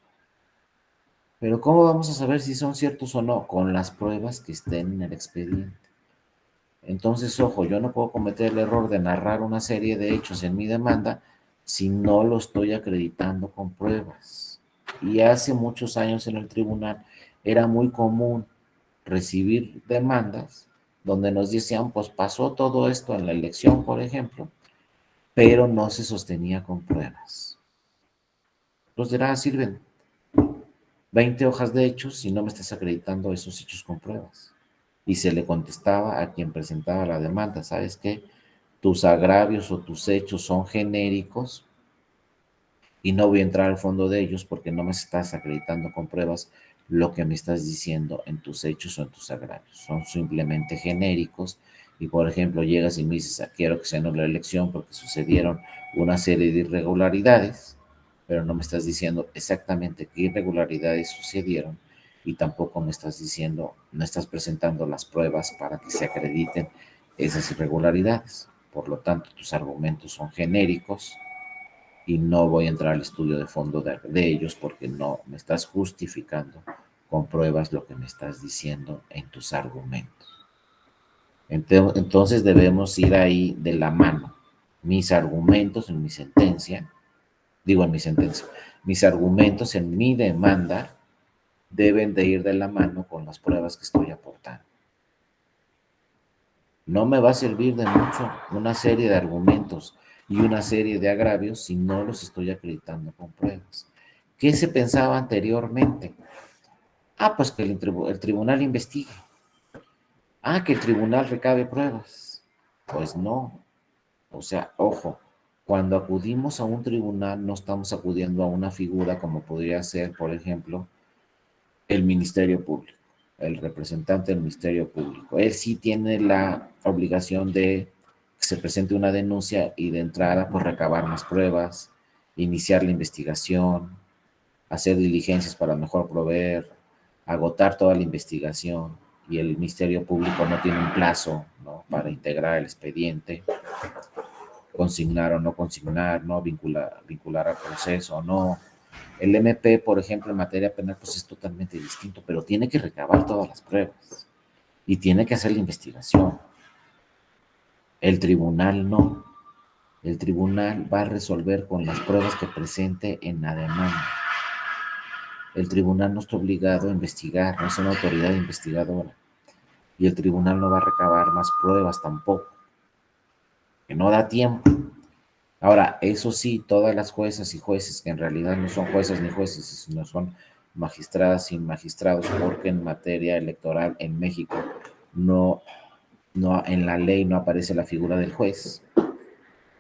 Pero ¿cómo vamos a saber si son ciertos o no? Con las pruebas que estén en el expediente. Entonces, ojo, yo no puedo cometer el error de narrar una serie de hechos en mi demanda si no lo estoy acreditando con pruebas. Y hace muchos años en el tribunal era muy común recibir demandas donde nos decían, pues pasó todo esto en la elección, por ejemplo, pero no se sostenía con pruebas. Pues de nada sirven 20 hojas de hechos si no me estás acreditando esos hechos con pruebas. Y se le contestaba a quien presentaba la demanda, ¿sabes qué? Tus agravios o tus hechos son genéricos y no voy a entrar al fondo de ellos porque no me estás acreditando con pruebas lo que me estás diciendo en tus hechos o en tus agravios. Son simplemente genéricos y, por ejemplo, llegas y me dices, quiero que se anule la elección porque sucedieron una serie de irregularidades, pero no me estás diciendo exactamente qué irregularidades sucedieron y tampoco me estás diciendo, no estás presentando las pruebas para que se acrediten esas irregularidades. Por lo tanto, tus argumentos son genéricos y no voy a entrar al estudio de fondo de ellos porque no me estás justificando con pruebas lo que me estás diciendo en tus argumentos. Entonces debemos ir ahí de la mano. Mis argumentos en mi sentencia, mis argumentos en mi demanda deben de ir de la mano con las pruebas que estoy aportando. No me va a servir de mucho una serie de argumentos y una serie de agravios si no los estoy acreditando con pruebas. ¿Qué se pensaba anteriormente? Pues que el tribunal investigue. Que el tribunal recabe pruebas. Pues no. O sea, ojo, cuando acudimos a un tribunal no estamos acudiendo a una figura como podría ser, por ejemplo, el Ministerio Público, el representante del Ministerio Público. Él sí tiene la obligación de que se presente una denuncia y de entrada pues recabar más pruebas, iniciar la investigación, hacer diligencias para mejor proveer, agotar toda la investigación y el Ministerio Público no tiene un plazo, ¿no?, para integrar el expediente, consignar o no consignar, ¿no?, vincular al proceso o no. El MP, por ejemplo, en materia penal, pues es totalmente distinto, pero tiene que recabar todas las pruebas y tiene que hacer la investigación. El tribunal no. El tribunal va a resolver con las pruebas que presente en la demanda. El tribunal no está obligado a investigar, no es una autoridad investigadora. Y el tribunal no va a recabar más pruebas tampoco, que no da tiempo. Ahora, eso sí, todas las juezas y jueces, que en realidad no son juezas ni jueces, sino son magistradas y magistrados, porque en materia electoral en México no, en la ley no aparece la figura del juez.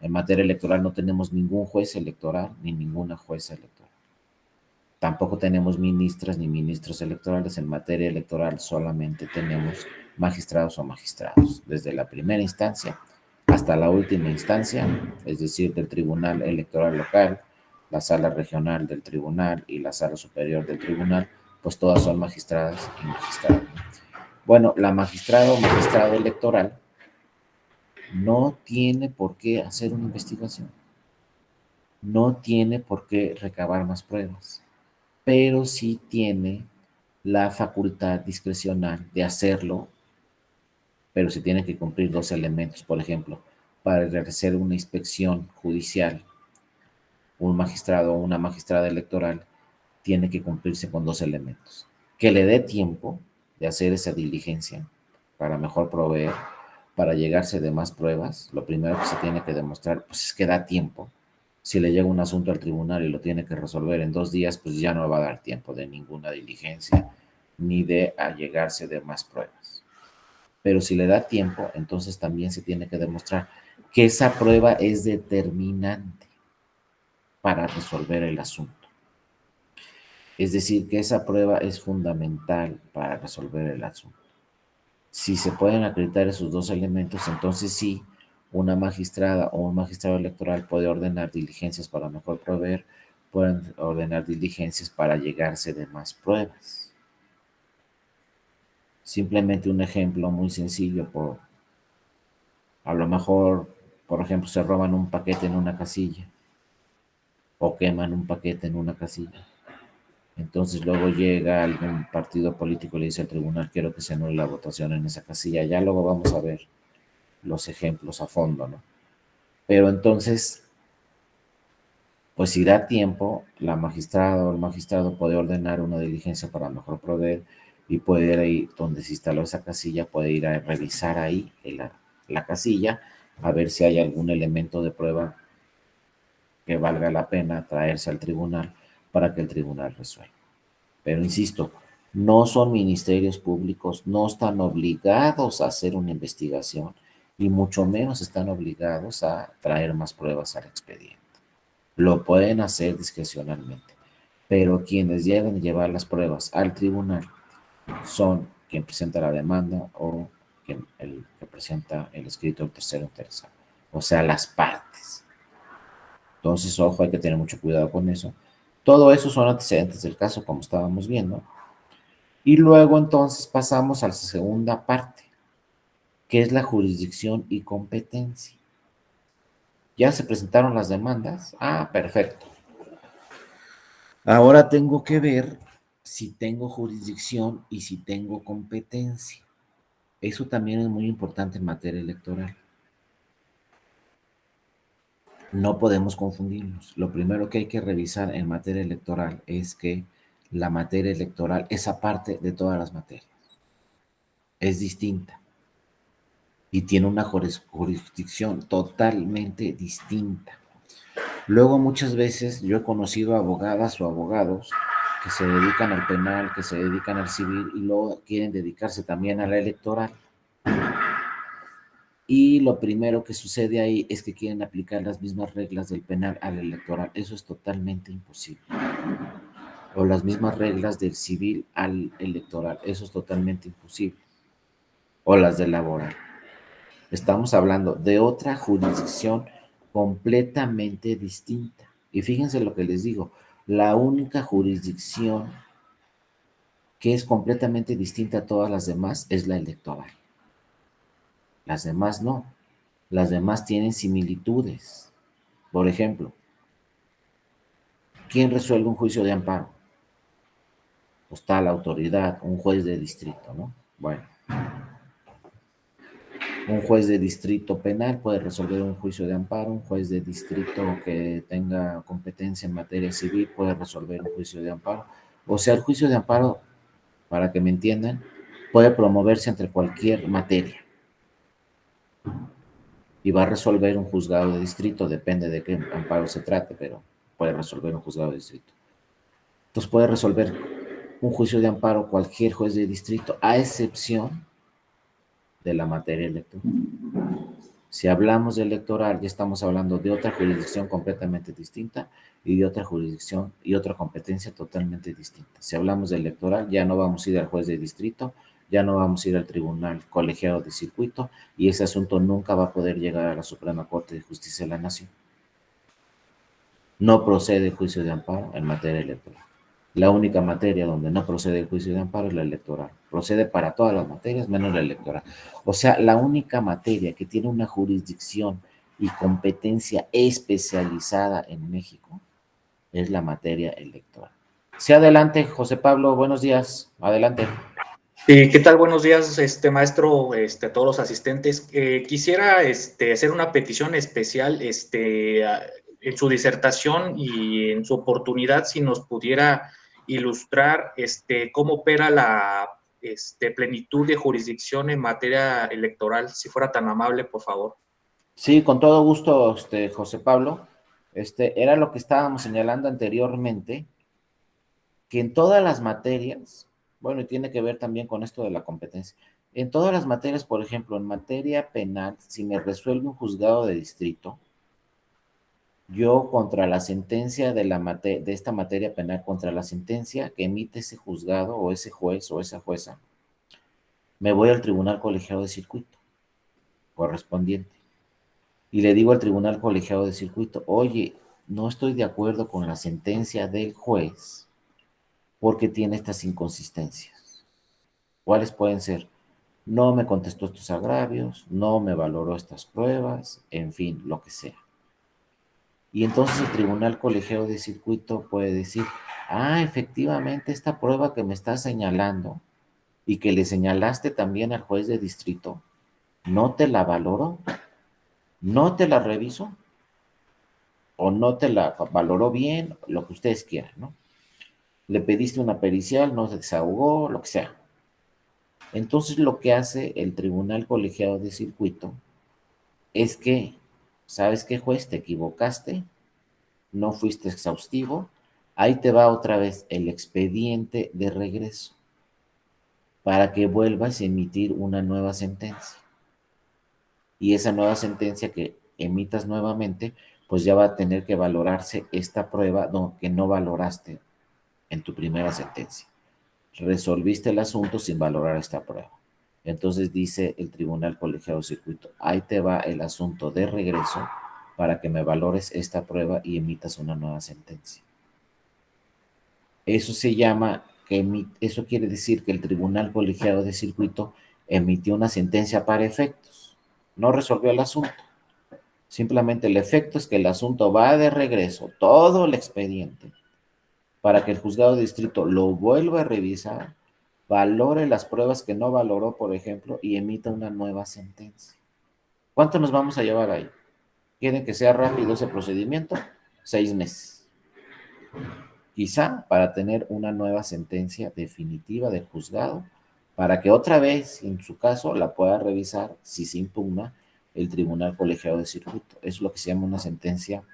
En materia electoral no tenemos ningún juez electoral ni ninguna jueza electoral. Tampoco tenemos ministras ni ministros electorales. En materia electoral solamente tenemos magistrados o magistrados, desde la primera instancia hasta la última instancia, es decir, del Tribunal Electoral Local, la Sala Regional del Tribunal y la Sala Superior del Tribunal, pues todas son magistradas y magistrados. Bueno, la magistrada o magistrado electoral no tiene por qué hacer una investigación, no tiene por qué recabar más pruebas, pero sí tiene la facultad discrecional de hacerlo, pero se tiene que cumplir dos elementos. Por ejemplo, para realizar una inspección judicial, un magistrado o una magistrada electoral tiene que cumplirse con dos elementos: que le dé tiempo de hacer esa diligencia para mejor proveer, para llegarse de más pruebas. Lo primero que se tiene que demostrar, pues, es que da tiempo. Si le llega un asunto al tribunal y lo tiene que resolver en 2 días, pues ya no va a dar tiempo de ninguna diligencia ni de allegarse de más pruebas. Pero si le da tiempo, entonces también se tiene que demostrar que esa prueba es determinante para resolver el asunto. Es decir, que esa prueba es fundamental para resolver el asunto. Si se pueden acreditar esos dos elementos, entonces sí, una magistrada o un magistrado electoral puede ordenar diligencias para mejor proveer, pueden ordenar diligencias para llegarse de más pruebas. Simplemente un ejemplo muy sencillo: a lo mejor, por ejemplo, se roban un paquete en una casilla o queman un paquete en una casilla. Entonces luego llega algún partido político y le dice al tribunal: quiero que se anule la votación en esa casilla. Ya luego vamos a ver los ejemplos a fondo, ¿no? Pero entonces, pues si da tiempo, la magistrada o el magistrado puede ordenar una diligencia para mejor proveer y puede ir ahí donde se instaló esa casilla, puede ir a revisar ahí la casilla, a ver si hay algún elemento de prueba que valga la pena traerse al tribunal para que el tribunal resuelva. Pero insisto, no son ministerios públicos, no están obligados a hacer una investigación y mucho menos están obligados a traer más pruebas al expediente. Lo pueden hacer discrecionalmente, pero quienes deben llevar las pruebas al tribunal son quien presenta la demanda o el que presenta el escrito del tercero interesado, o sea, las partes. Entonces, ojo, hay que tener mucho cuidado con eso. Todo eso son antecedentes del caso, como estábamos viendo. Y luego entonces pasamos a la segunda parte, que es la jurisdicción y competencia. ¿Ya se presentaron las demandas? Ah, perfecto. Ahora tengo que ver si tengo jurisdicción y si tengo competencia. Eso también es muy importante en materia electoral. No podemos confundirnos. Lo primero que hay que revisar en materia electoral es que la materia electoral es aparte de todas las materias. Es distinta y tiene una jurisdicción totalmente distinta. Luego, muchas veces yo he conocido abogadas o abogados que se dedican al penal, que se dedican al civil y luego quieren dedicarse también a la electoral. Y lo primero que sucede ahí es que quieren aplicar las mismas reglas del penal al electoral. Eso es totalmente imposible. O las mismas reglas del civil al electoral. Eso es totalmente imposible. O las del laboral. Estamos hablando de otra jurisdicción completamente distinta. Y fíjense lo que les digo, la única jurisdicción que es completamente distinta a todas las demás es la electoral. Las demás no. Las demás tienen similitudes. Por ejemplo, ¿quién resuelve un juicio de amparo? Pues está la autoridad, un juez de distrito, ¿no? Bueno, un juez de distrito penal puede resolver un juicio de amparo, un juez de distrito que tenga competencia en materia civil puede resolver un juicio de amparo, O sea, el juicio de amparo, para que me entiendan, puede promoverse entre cualquier materia y va a resolver un juzgado de distrito, depende de qué amparo se trate, pero puede resolver un juzgado de distrito. Entonces puede resolver un juicio de amparo cualquier juez de distrito, a excepción de la materia electoral. Si hablamos de electoral, ya estamos hablando de otra jurisdicción completamente distinta y de otra jurisdicción y otra competencia totalmente distinta. Si hablamos de electoral, ya no vamos a ir al juez de distrito, ya no vamos a ir al tribunal colegiado de circuito y ese asunto nunca va a poder llegar a la Suprema Corte de Justicia de la Nación. No procede el juicio de amparo en materia electoral. La única materia donde no procede el juicio de amparo es la electoral. Procede para todas las materias menos la electoral. O sea, la única materia que tiene una jurisdicción y competencia especializada en México es la materia electoral. Sí, adelante, José Pablo, buenos días. Adelante. ¿Qué tal? Buenos días, maestro, a todos los asistentes. Quisiera hacer una petición especial en su disertación y en su oportunidad, si nos pudiera ilustrar cómo opera la plenitud de jurisdicción en materia electoral, si fuera tan amable, por favor. Sí, con todo gusto, José Pablo. Era lo que estábamos señalando anteriormente, que en todas las materias, bueno, y tiene que ver también con esto de la competencia, en todas las materias, por ejemplo, en materia penal, si me resuelve un juzgado de distrito, yo contra la sentencia de esta materia penal, contra la sentencia que emite ese juzgado o ese juez o esa jueza, me voy al tribunal colegiado de circuito correspondiente y le digo al tribunal colegiado de circuito, oye, no estoy de acuerdo con la sentencia del juez porque tiene estas inconsistencias. ¿Cuáles pueden ser? No me contestó estos agravios, no me valoró estas pruebas, en fin, lo que sea. Y entonces el tribunal colegiado de circuito puede decir, efectivamente, esta prueba que me estás señalando y que le señalaste también al juez de distrito, no te la valoró, no te la revisó o no te la valoró bien, lo que ustedes quieran, ¿no? Le pediste una pericial, no se desahogó, lo que sea. Entonces lo que hace el tribunal colegiado de circuito es que, ¿sabes qué, juez? Te equivocaste, no fuiste exhaustivo, ahí te va otra vez el expediente de regreso para que vuelvas a emitir una nueva sentencia. Y esa nueva sentencia que emitas nuevamente, pues ya va a tener que valorarse esta prueba que no valoraste en tu primera sentencia. Resolviste el asunto sin valorar esta prueba. Entonces dice el tribunal colegiado de circuito, ahí te va el asunto de regreso para que me valores esta prueba y emitas una nueva sentencia. Eso se llama, eso quiere decir que el tribunal colegiado de circuito emitió una sentencia para efectos, no resolvió el asunto. Simplemente el efecto es que el asunto va de regreso, todo el expediente, para que el juzgado de distrito lo vuelva a revisar, valore las pruebas que no valoró, por ejemplo, y emita una nueva sentencia. ¿Cuánto nos vamos a llevar ahí? ¿Quieren que sea rápido ese procedimiento? 6 meses. Quizá para tener una nueva sentencia definitiva del juzgado, para que otra vez, en su caso, la pueda revisar si se impugna el tribunal colegiado de circuito. Es lo que se llama una sentencia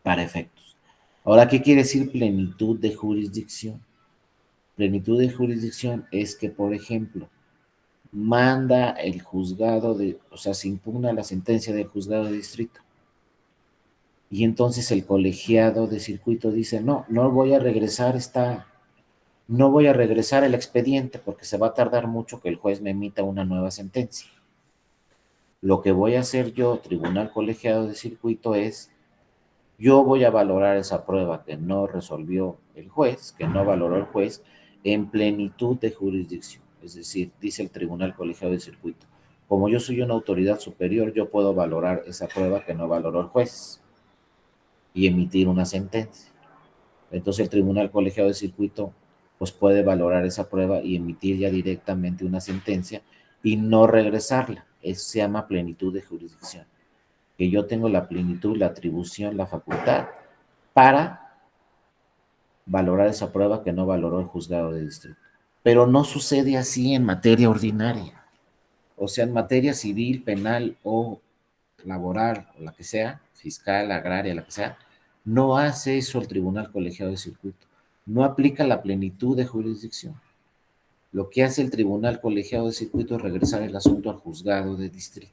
para efectos. Ahora, ¿qué quiere decir plenitud de jurisdicción? Plenitud de jurisdicción es que, por ejemplo, manda el juzgado o sea, se impugna la sentencia del juzgado de distrito. Y entonces el colegiado de circuito dice, no, no voy a regresar el expediente porque se va a tardar mucho que el juez me emita una nueva sentencia. Lo que voy a hacer yo, tribunal colegiado de circuito, es yo voy a valorar esa prueba que no resolvió el juez, que no valoró el juez, en plenitud de jurisdicción. Es decir, dice el tribunal colegiado de circuito, como yo soy una autoridad superior, yo puedo valorar esa prueba que no valoró el juez y emitir una sentencia. Entonces el tribunal colegiado de circuito pues puede valorar esa prueba y emitir ya directamente una sentencia y no regresarla. Eso se llama plenitud de jurisdicción. Que yo tengo la plenitud, la atribución, la facultad para valorar esa prueba que no valoró el juzgado de distrito. Pero no sucede así en materia ordinaria. O sea, en materia civil, penal o laboral, o la que sea, fiscal, agraria, la que sea, no hace eso el Tribunal Colegiado de Circuito. No aplica la plenitud de jurisdicción. Lo que hace el Tribunal Colegiado de Circuito es regresar el asunto al juzgado de distrito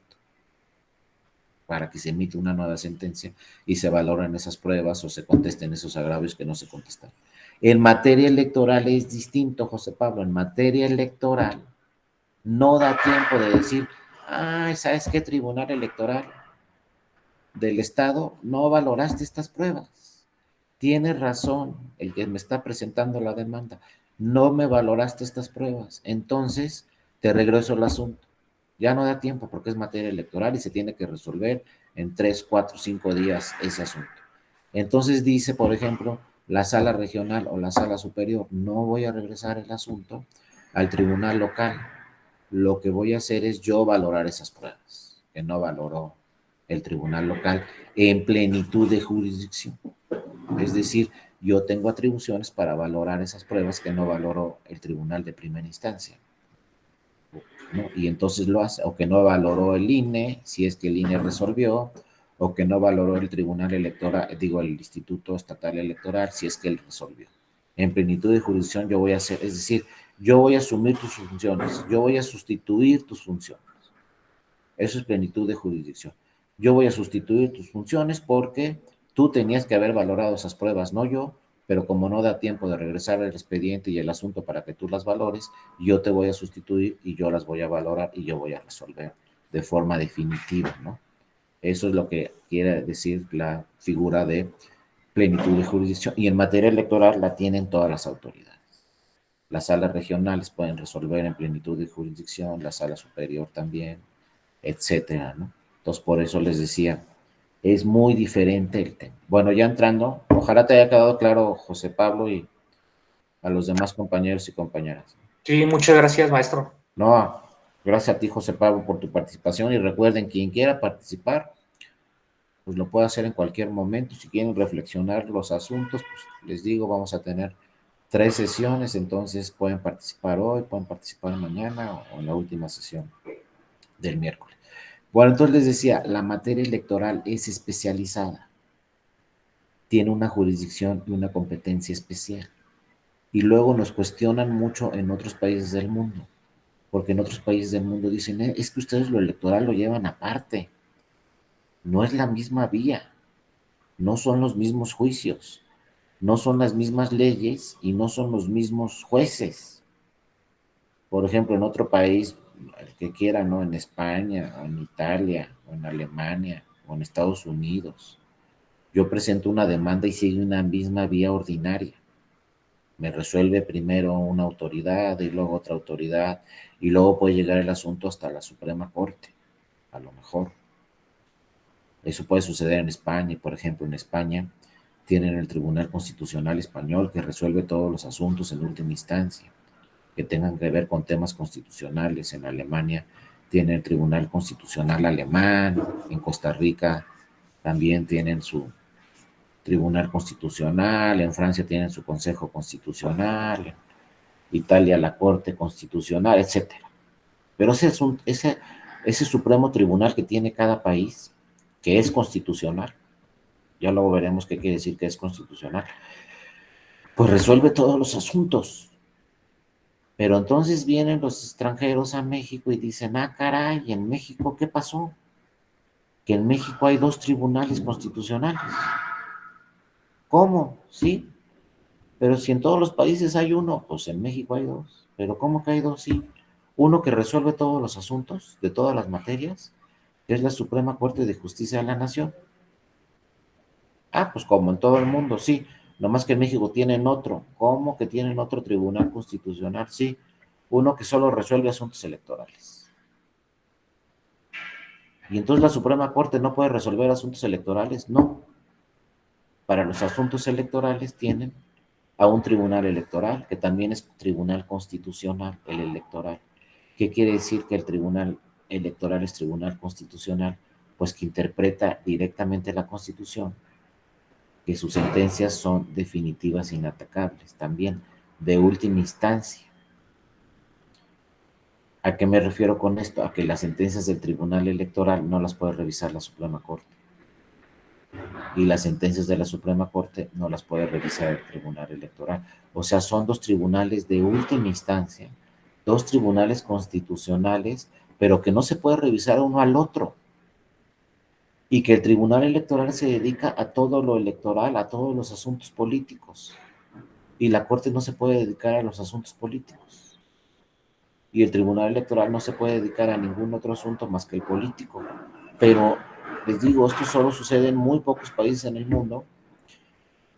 para que se emita una nueva sentencia y se valoren esas pruebas o se contesten esos agravios que no se contestaron. En materia electoral es distinto, José Pablo. En materia electoral no da tiempo de decir, ¿sabes qué, Tribunal Electoral del Estado? No valoraste estas pruebas. Tienes razón el que me está presentando la demanda. No me valoraste estas pruebas. Entonces, te regreso el asunto. Ya no da tiempo porque es materia electoral y se tiene que resolver en 3, 4, 5 días ese asunto. Entonces dice, por ejemplo, la sala regional o la sala superior, no voy a regresar el asunto al tribunal local. Lo que voy a hacer es yo valorar esas pruebas que no valoró el tribunal local en plenitud de jurisdicción. Es decir, yo tengo atribuciones para valorar esas pruebas que no valoró el tribunal de primera instancia, ¿no? Y entonces lo hace, o que no valoró el INE, si es que el INE resolvió, o que no valoró el tribunal electoral, digo, el Instituto Estatal Electoral, si es que él resolvió. En plenitud de jurisdicción yo voy a hacer, es decir, yo voy a asumir tus funciones, yo voy a sustituir tus funciones. Eso es plenitud de jurisdicción. Yo voy a sustituir tus funciones porque tú tenías que haber valorado esas pruebas, no yo, pero como no da tiempo de regresar el expediente y el asunto para que tú las valores, yo te voy a sustituir y yo las voy a valorar y yo voy a resolver de forma definitiva, ¿no? Eso es lo que quiere decir la figura de plenitud de jurisdicción. Y en materia electoral la tienen todas las autoridades. Las salas regionales pueden resolver en plenitud de jurisdicción, la sala superior también, etcétera, ¿no? Entonces, por eso les decía, es muy diferente el tema. Bueno, ya entrando, ojalá te haya quedado claro, José Pablo, y a los demás compañeros y compañeras. Sí, muchas gracias, maestro. No, gracias a ti, José Pablo, por tu participación, y recuerden, quien quiera participar, pues lo puede hacer en cualquier momento. Si quieren reflexionar los asuntos, pues les digo, vamos a tener 3 sesiones, entonces pueden participar hoy, pueden participar mañana o en la última sesión del miércoles. Bueno, entonces les decía, la materia electoral es especializada, tiene una jurisdicción y una competencia especial. Y luego nos cuestionan mucho en otros países del mundo, porque en otros países del mundo dicen, es que ustedes lo electoral lo llevan aparte, no es la misma vía, no son los mismos juicios, no son las mismas leyes y no son los mismos jueces. Por ejemplo, en otro país, el que quiera, ¿no? En España, o en Italia, o en Alemania, o en Estados Unidos, yo presento una demanda y sigue una misma vía ordinaria. Me resuelve primero una autoridad y luego otra autoridad y luego puede llegar el asunto hasta la Suprema Corte, a lo mejor. Eso puede suceder en España, por ejemplo, en España tienen el Tribunal Constitucional Español que resuelve todos los asuntos en última instancia que tengan que ver con temas constitucionales. En Alemania tienen el Tribunal Constitucional Alemán, en Costa Rica también tienen su Tribunal Constitucional, en Francia tienen su Consejo Constitucional, en Italia la Corte Constitucional, etcétera. Pero ese Supremo Tribunal que tiene cada país, que es constitucional, ya luego veremos qué quiere decir que es constitucional, pues resuelve todos los asuntos. Pero entonces vienen los extranjeros a México y dicen, caray, ¿en México qué pasó? Que en México hay 2 tribunales constitucionales. ¿Cómo? Sí, pero si en todos los países hay uno, pues en México hay 2. Pero ¿cómo que hay 2? Sí. Uno que resuelve todos los asuntos de todas las materias, que es la Suprema Corte de Justicia de la Nación. Pues como en todo el mundo, sí. Nomás que en México tienen otro. ¿Cómo que tienen otro tribunal constitucional? Sí. Uno que solo resuelve asuntos electorales. ¿Y entonces la Suprema Corte no puede resolver asuntos electorales? No. Para los asuntos electorales tienen a un tribunal electoral, que también es tribunal constitucional, el electoral. ¿Qué quiere decir que el tribunal electoral es tribunal constitucional? Pues que interpreta directamente la Constitución que sus sentencias son definitivas e inatacables, también de última instancia. ¿A qué me refiero con esto? A que las sentencias del Tribunal Electoral no las puede revisar la Suprema Corte. Y las sentencias de la Suprema Corte no las puede revisar el Tribunal Electoral. O sea, son dos tribunales de última instancia, dos tribunales constitucionales, pero que no se puede revisar uno al otro. Y que el Tribunal Electoral se dedica a todo lo electoral, a todos los asuntos políticos. Y la Corte no se puede dedicar a los asuntos políticos. Y el Tribunal Electoral no se puede dedicar a ningún otro asunto más que el político. Pero les digo, esto solo sucede en muy pocos países en el mundo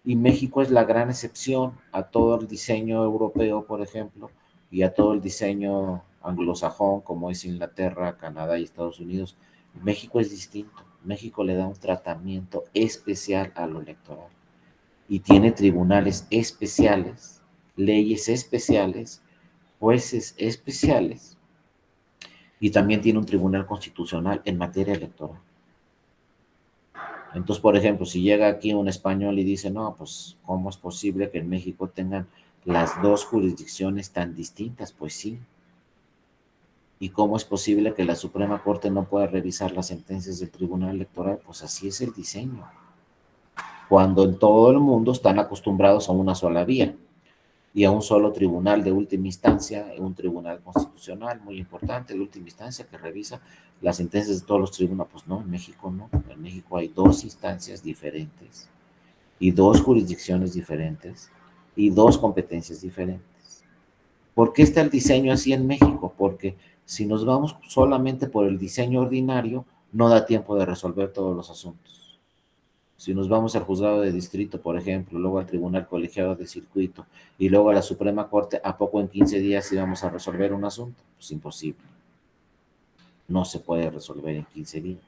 y México es la gran excepción a todo el diseño europeo, por ejemplo, y a todo el diseño anglosajón, como es Inglaterra, Canadá y Estados Unidos. México es distinto. México le da un tratamiento especial a lo electoral y tiene tribunales especiales, leyes especiales, jueces especiales y también tiene un tribunal constitucional en materia electoral. Entonces, por ejemplo, si llega aquí un español y dice, no, pues, ¿cómo es posible que en México tengan las dos jurisdicciones tan distintas? Pues sí. ¿Y cómo es posible que la Suprema Corte no pueda revisar las sentencias del Tribunal Electoral? Pues así es el diseño. Cuando en todo el mundo están acostumbrados a una sola vía y a un solo tribunal de última instancia, un tribunal constitucional muy importante de última instancia que revisa las sentencias de todos los tribunales. Pues no, en México no. En México hay dos instancias diferentes y dos jurisdicciones diferentes y dos competencias diferentes. ¿Por qué está el diseño así en México? Porque si nos vamos solamente por el diseño ordinario, no da tiempo de resolver todos los asuntos. Si nos vamos al juzgado de distrito, por ejemplo, luego al tribunal colegiado de circuito y luego a la Suprema Corte, ¿a poco en 15 días íbamos a resolver un asunto? Pues imposible. No se puede resolver en 15 días.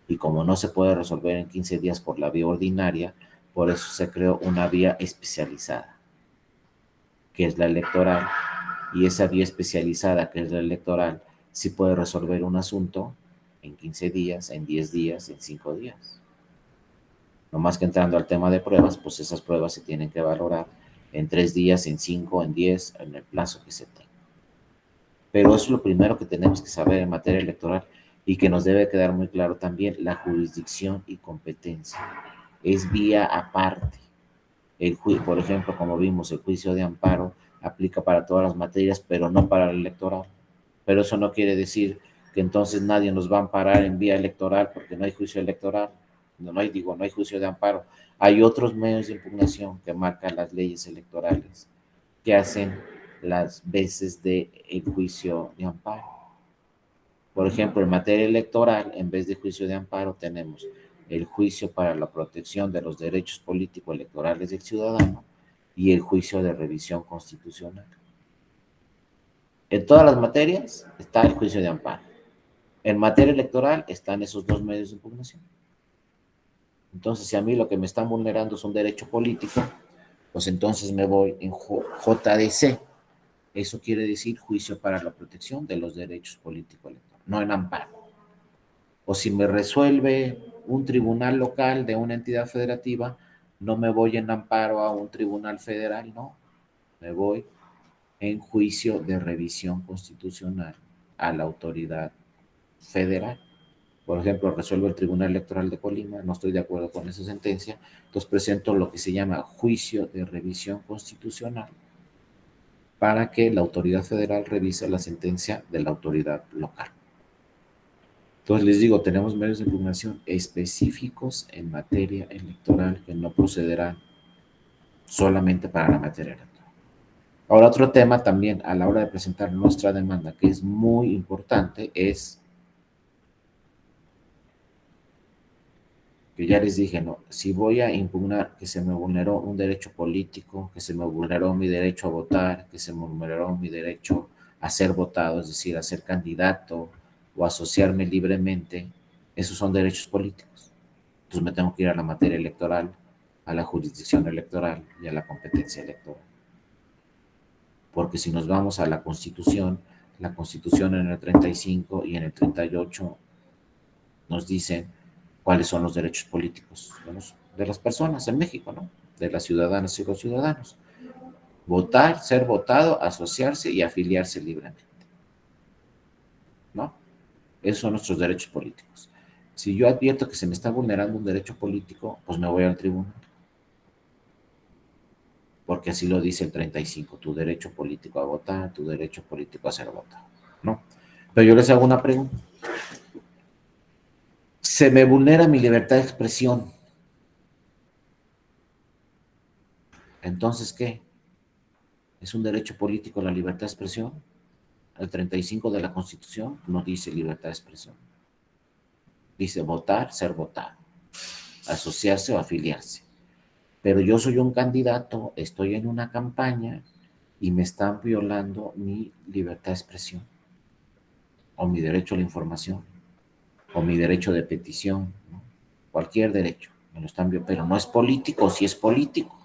Y como no se puede resolver en 15 días por la vía ordinaria, por eso se creó una vía especializada, que es la electoral, y esa vía especializada, que es la electoral, sí puede resolver un asunto en 15 días, en 10 días, en 5 días. No más que entrando al tema de pruebas, pues esas pruebas se tienen que valorar en 3 días, en 5, en 10, en el plazo que se tenga. Pero eso es lo primero que tenemos que saber en materia electoral y que nos debe quedar muy claro también, la jurisdicción y competencia. Es vía aparte. Por ejemplo, como vimos, el juicio de amparo aplica para todas las materias, pero no para el electoral. Pero eso no quiere decir que entonces nadie nos va a amparar en vía electoral porque no hay juicio electoral. No hay juicio de amparo. Hay otros medios de impugnación que marcan las leyes electorales que hacen las veces de el juicio de amparo. Por ejemplo, en materia electoral, en vez de juicio de amparo, tenemos el juicio para la protección de los derechos político-electorales del ciudadano y el juicio de revisión constitucional. En todas las materias está el juicio de amparo. En materia electoral están esos dos medios de impugnación. Entonces, si a mí lo que me están vulnerando es un derecho político, pues entonces me voy en JDC. Eso quiere decir juicio para la protección de los derechos político-electorales, no en amparo. O si me resuelve un tribunal local de una entidad federativa, no me voy en amparo a un tribunal federal, no, me voy en juicio de revisión constitucional a la autoridad federal. Por ejemplo, resuelve el Tribunal Electoral de Colima, no estoy de acuerdo con esa sentencia, entonces presento lo que se llama juicio de revisión constitucional para que la autoridad federal revise la sentencia de la autoridad local. Entonces les digo, tenemos medios de impugnación específicos en materia electoral que no procederán solamente para la materia electoral. Ahora, otro tema también a la hora de presentar nuestra demanda que es muy importante es que ya les dije, no, si voy a impugnar que se me vulneró un derecho político, que se me vulneró mi derecho a votar, que se me vulneró mi derecho a ser votado, es decir, a ser candidato o asociarme libremente, esos son derechos políticos. Entonces me tengo que ir a la materia electoral, a la jurisdicción electoral y a la competencia electoral. Porque si nos vamos a la Constitución en el 35 y en el 38 nos dicen ¿Cuáles son los derechos políticos de las personas en México, ¿no? De las ciudadanas y los ciudadanos? Votar, ser votado, asociarse y afiliarse libremente, ¿no? Esos son nuestros derechos políticos. Si yo advierto que se me está vulnerando un derecho político, pues me voy al tribunal, porque así lo dice el 35, tu derecho político a votar, tu derecho político a ser votado, ¿no? Pero yo les hago una pregunta. Se me vulnera mi libertad de expresión. Entonces, ¿qué? ¿Es un derecho político la libertad de expresión? El 35 de la Constitución no dice libertad de expresión. Dice votar, ser votado, asociarse o afiliarse. Pero yo soy un candidato, estoy en una campaña y me están violando mi libertad de expresión, o mi derecho a la información, o mi derecho de petición, ¿no? Cualquier derecho, me lo están violando, pero no es político, si es político.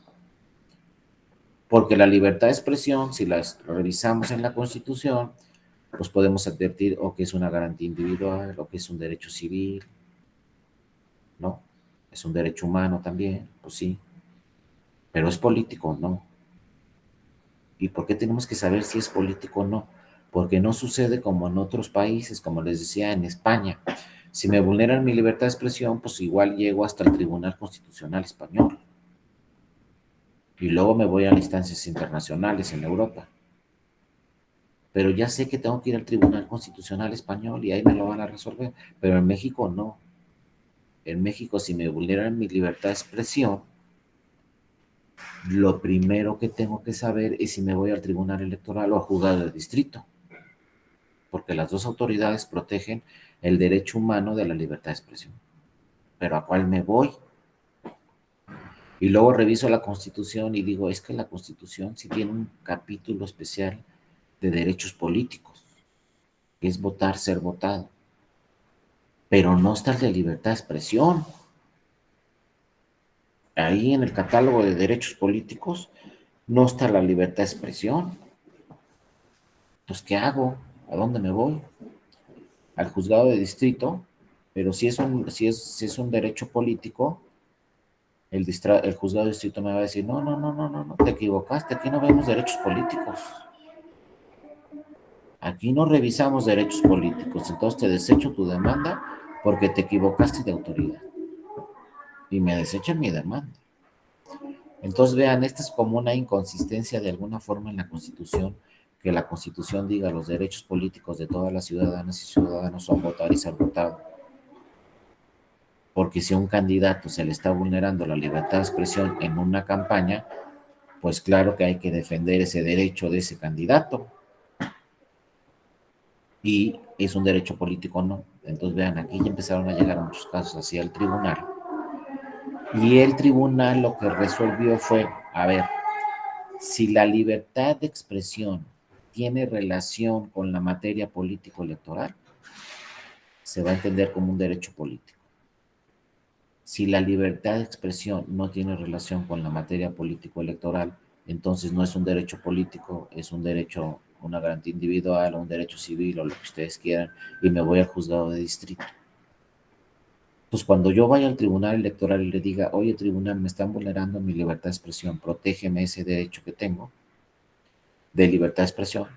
Porque la libertad de expresión, si la revisamos en la Constitución, pues podemos advertir o que es una garantía individual, o que es un derecho civil, ¿no? Es un derecho humano también, pues sí, pero es político, ¿no? ¿Y por qué tenemos que saber si es político o no? Porque no sucede como en otros países, como les decía, en España. Si me vulneran mi libertad de expresión, pues igual llego hasta el Tribunal Constitucional Español. Y luego me voy a las instancias internacionales en Europa. Pero ya sé que tengo que ir al Tribunal Constitucional Español y ahí me lo van a resolver. Pero en México no. En México, si me vulneran mi libertad de expresión, lo primero que tengo que saber es si me voy al Tribunal Electoral o al Juzgado de Distrito, porque las dos autoridades protegen el derecho humano de la libertad de expresión. Pero ¿a cuál me voy? Y luego reviso la Constitución y digo, es que la Constitución sí tiene un capítulo especial de derechos políticos, que es votar, ser votado. Pero no está el de libertad de expresión. Ahí en el catálogo de derechos políticos no está la libertad de expresión. Pues, ¿qué hago? ¿A dónde me voy? Al juzgado de distrito, pero si es un derecho político, el juzgado de distrito me va a decir, no, no, no, no, no, no, te equivocaste, aquí no vemos derechos políticos. Aquí no revisamos derechos políticos, entonces te desecho tu demanda porque te equivocaste de autoridad. Y me desechan mi demanda. Entonces, vean, esta es como una inconsistencia de alguna forma en la Constitución, que la Constitución diga los derechos políticos de todas las ciudadanas y ciudadanos son votar y ser votado. Porque si a un candidato se le está vulnerando la libertad de expresión en una campaña, pues claro que hay que defender ese derecho de ese candidato. Y es un derecho político o no. Entonces, vean, aquí ya empezaron a llegar muchos casos hacia el tribunal. Y el tribunal lo que resolvió fue, a ver, si la libertad de expresión tiene relación con la materia político-electoral, se va a entender como un derecho político. Si la libertad de expresión no tiene relación con la materia político-electoral, entonces no es un derecho político, es un derecho, una garantía individual o un derecho civil o lo que ustedes quieran, y me voy al juzgado de distrito. Pues cuando yo vaya al tribunal electoral y le diga, oye tribunal, me están vulnerando mi libertad de expresión, protégeme ese derecho que tengo de libertad de expresión,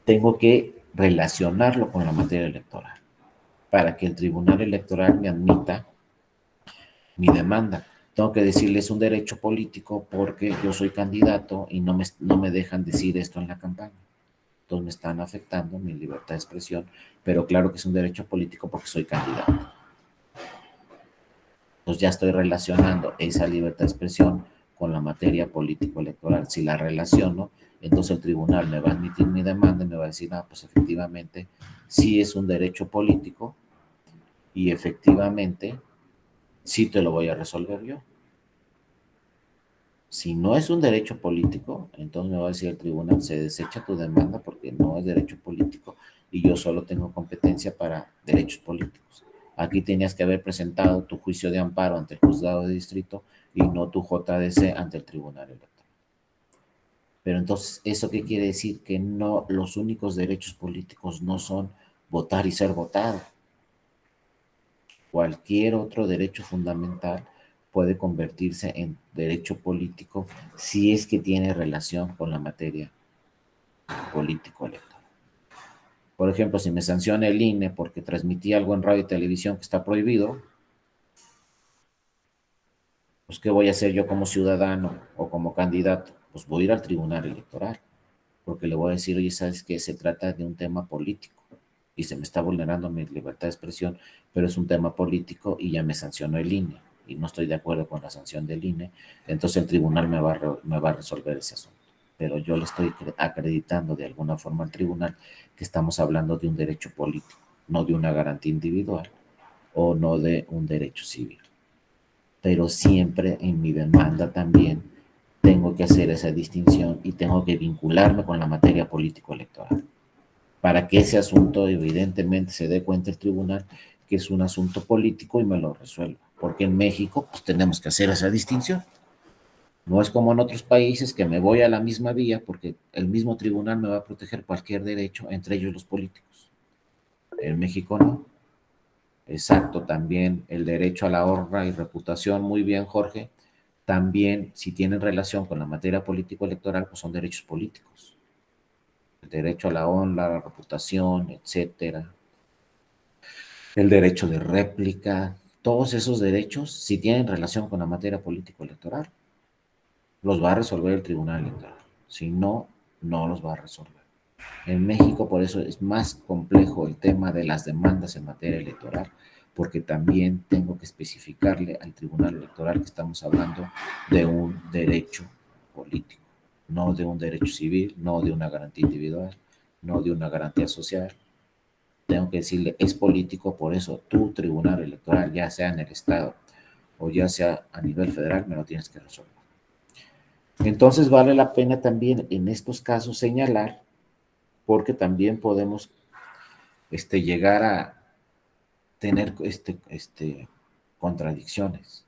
tengo que relacionarlo con la materia electoral para que el tribunal electoral me admita mi demanda. Tengo que decirles un derecho político porque yo soy candidato y no me dejan decir esto en la campaña. Entonces me están afectando mi libertad de expresión, pero claro que es un derecho político porque soy candidato. Entonces ya estoy relacionando esa libertad de expresión con la materia político-electoral. Si la relaciono, entonces el tribunal me va a admitir mi demanda y me va a decir, ah, pues efectivamente, sí es un derecho político y efectivamente sí te lo voy a resolver yo. Si no es un derecho político, entonces me va a decir el tribunal, se desecha tu demanda porque no es derecho político y yo solo tengo competencia para derechos políticos. Aquí tenías que haber presentado tu juicio de amparo ante el juzgado de distrito y no tu JDC ante el tribunal electoral. Pero entonces, ¿eso qué quiere decir? Que no, los únicos derechos políticos no son votar y ser votado. cualquier otro derecho fundamental puede convertirse en derecho político si es que tiene relación con la materia político-electoral. Por ejemplo, si me sanciona el INE porque transmití algo en radio y televisión que está prohibido, pues ¿qué voy a hacer yo como ciudadano o como candidato? Pues voy a ir al tribunal electoral, porque le voy a decir, oye, ¿sabes qué? Se trata de un tema político y se me está vulnerando mi libertad de expresión, pero es un tema político y ya me sancionó el INE y no estoy de acuerdo con la sanción del INE, entonces el tribunal me va a resolver ese asunto. Pero yo le estoy acreditando de alguna forma al tribunal que estamos hablando de un derecho político, no de una garantía individual o no de un derecho civil. Pero siempre en mi demanda también tengo que hacer esa distinción y tengo que vincularme con la materia político-electoral para que ese asunto evidentemente se dé cuenta el tribunal que es un asunto político y me lo resuelva. Porque en México pues tenemos que hacer esa distinción. No es como en otros países que me voy a la misma vía porque el mismo tribunal me va a proteger cualquier derecho, entre ellos los políticos. En México no. Exacto, también el derecho a la honra y reputación, muy bien, Jorge. También, si tienen relación con la materia político-electoral, pues son derechos políticos. El derecho a la honra, la reputación, etcétera. El derecho de réplica, todos esos derechos, si tienen relación con la materia político-electoral, los va a resolver el Tribunal Electoral. Si no, no los va a resolver. En México, por eso es más complejo el tema de las demandas en materia electoral, porque también tengo que especificarle al Tribunal Electoral que estamos hablando de un derecho político, no de un derecho civil, no de una garantía individual, no de una garantía social. Tengo que decirle, es político, por eso tu Tribunal Electoral, ya sea en el Estado o ya sea a nivel federal, me lo tienes que resolver. Entonces vale la pena también en estos casos señalar, porque también podemos llegar a tener contradicciones.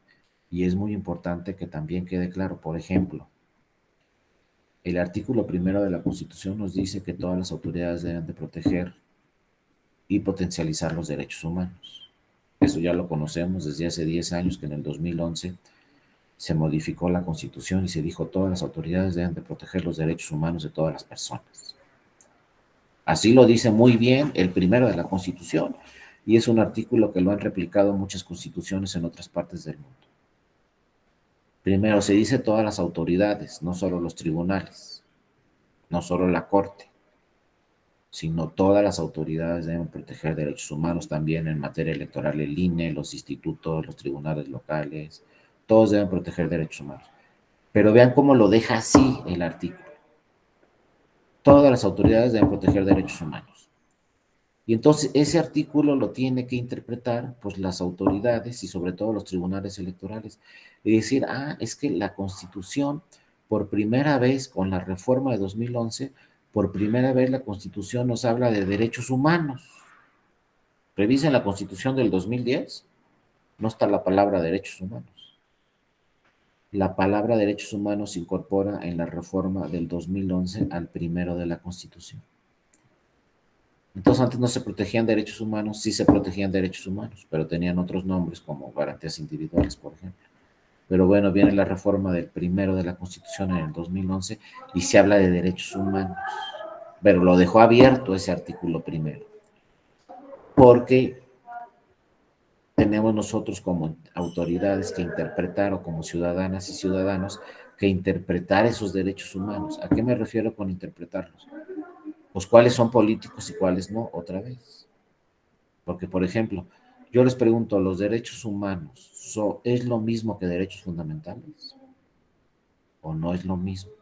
Y es muy importante que también quede claro, por ejemplo, el artículo primero de la Constitución nos dice que todas las autoridades deben de proteger y potencializar los derechos humanos. Eso ya lo conocemos desde hace 10 años, que en el 2011 se modificó la Constitución y se dijo todas las autoridades deben de proteger los derechos humanos de todas las personas. Así lo dice muy bien el primero de la Constitución y es un artículo que lo han replicado muchas constituciones en otras partes del mundo. Primero, se dice todas las autoridades, no solo los tribunales, no solo la Corte, sino todas las autoridades deben proteger derechos humanos también en materia electoral, el INE, los institutos, los tribunales locales, todos deben proteger derechos humanos. Pero vean cómo lo deja así el artículo. Todas las autoridades deben proteger derechos humanos. Y entonces ese artículo lo tiene que interpretar pues las autoridades y sobre todo los tribunales electorales y decir, es que la Constitución por primera vez con la reforma de 2011, por primera vez la Constitución nos habla de derechos humanos. Revisen la Constitución del 2010, no está la palabra derechos humanos. La palabra derechos humanos se incorpora en la reforma del 2011 al primero de la Constitución. Entonces antes no se protegían derechos humanos, sí se protegían derechos humanos, pero tenían otros nombres como garantías individuales, por ejemplo. Pero bueno, viene la reforma del primero de la Constitución en el 2011 y se habla de derechos humanos, pero lo dejó abierto ese artículo primero, porque tenemos nosotros como autoridades que interpretar o como ciudadanas y ciudadanos que interpretar esos derechos humanos. ¿A qué me refiero con interpretarlos? Pues cuáles son políticos y cuáles no, otra vez. Porque, por ejemplo, yo les pregunto, ¿los derechos humanos es lo mismo que derechos fundamentales? ¿O no es lo mismo?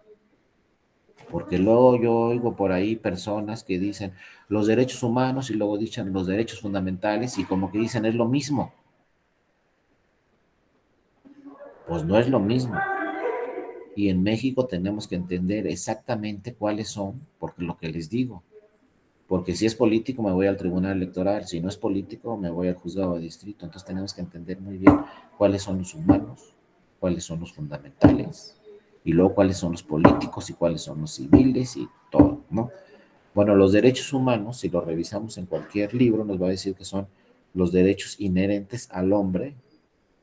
Porque luego yo oigo por ahí personas que dicen los derechos humanos y luego dicen los derechos fundamentales y como que dicen es lo mismo. Pues no es lo mismo. Y en México tenemos que entender exactamente cuáles son, porque lo que les digo, porque si es político me voy al tribunal electoral, si no es político me voy al juzgado de distrito, entonces tenemos que entender muy bien cuáles son los humanos, cuáles son los fundamentales, y luego cuáles son los políticos y cuáles son los civiles y todo, ¿no? Bueno, los derechos humanos, si los revisamos en cualquier libro, nos va a decir que son los derechos inherentes al hombre,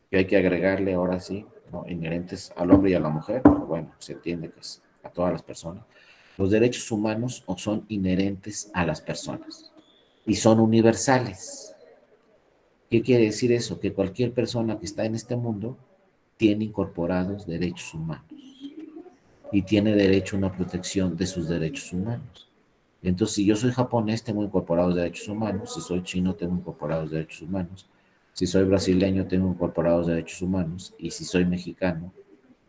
que hay que agregarle ahora sí, ¿no? Inherentes al hombre y a la mujer, pero bueno, se entiende que es a todas las personas. Los derechos humanos son inherentes a las personas y son universales. ¿Qué quiere decir eso? Que cualquier persona que está en este mundo tiene incorporados derechos humanos y tiene derecho a una protección de sus derechos humanos. Entonces, si yo soy japonés, tengo incorporados derechos humanos; si soy chino, tengo incorporados derechos humanos; si soy brasileño, tengo incorporados derechos humanos; y si soy mexicano,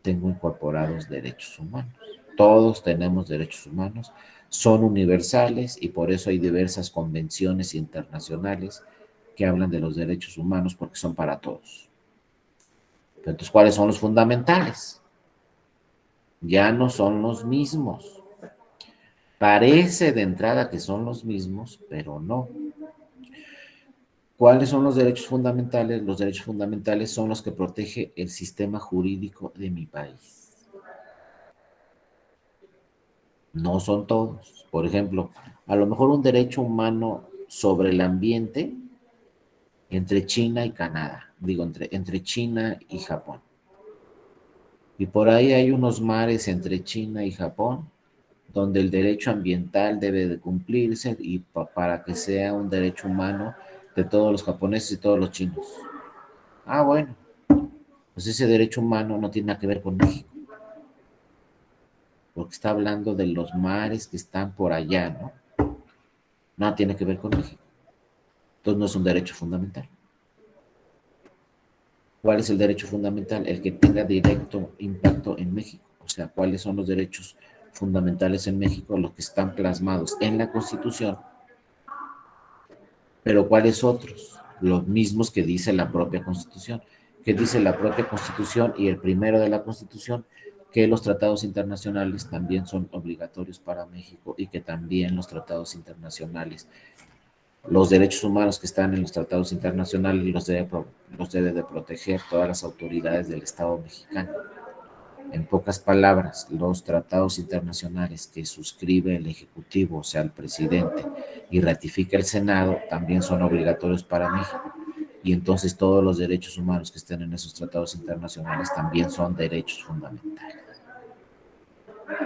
tengo incorporados derechos humanos. Todos tenemos derechos humanos, son universales y por eso hay diversas convenciones internacionales que hablan de los derechos humanos porque son para todos. Entonces, ¿cuáles son los fundamentales? Ya no son los mismos. Parece de entrada que son los mismos, pero no. ¿Cuáles son los derechos fundamentales? Los derechos fundamentales son los que protege el sistema jurídico de mi país. No son todos. Por ejemplo, a lo mejor un derecho humano sobre el ambiente entre China y Canadá, digo, entre China y Japón. Y por ahí hay unos mares entre China y Japón donde el derecho ambiental debe de cumplirse y para que sea un derecho humano de todos los japoneses y todos los chinos. Ah, bueno, pues ese derecho humano no tiene nada que ver con México, porque está hablando de los mares que están por allá, ¿no? Nada tiene que ver con México. Entonces no es un derecho fundamental. ¿Cuál es el derecho fundamental? El que tenga directo impacto en México. O sea, ¿cuáles son los derechos fundamentales en México? Los que están plasmados en la Constitución. Pero ¿cuáles otros? Los mismos que dice la propia Constitución. ¿Qué dice la propia Constitución y el primero de la Constitución? Que los tratados internacionales también son obligatorios para México y que también los tratados internacionales, los derechos humanos que están en los tratados internacionales los debe de proteger todas las autoridades del Estado mexicano. En pocas palabras, los tratados internacionales que suscribe el Ejecutivo, o sea, el presidente, y ratifica el Senado, también son obligatorios para México. Y entonces todos los derechos humanos que estén en esos tratados internacionales también son derechos fundamentales.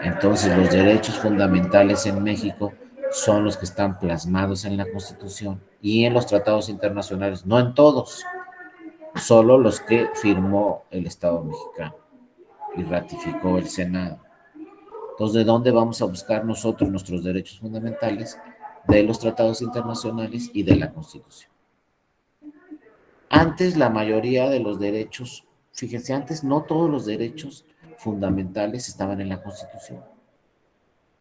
Entonces los derechos fundamentales en México son los que están plasmados en la Constitución y en los tratados internacionales, no en todos, solo los que firmó el Estado mexicano y ratificó el Senado. Entonces, ¿de dónde vamos a buscar nosotros nuestros derechos fundamentales? De los tratados internacionales y de la Constitución. Antes la mayoría de los derechos, fíjense, antes no todos los derechos fundamentales estaban en la Constitución.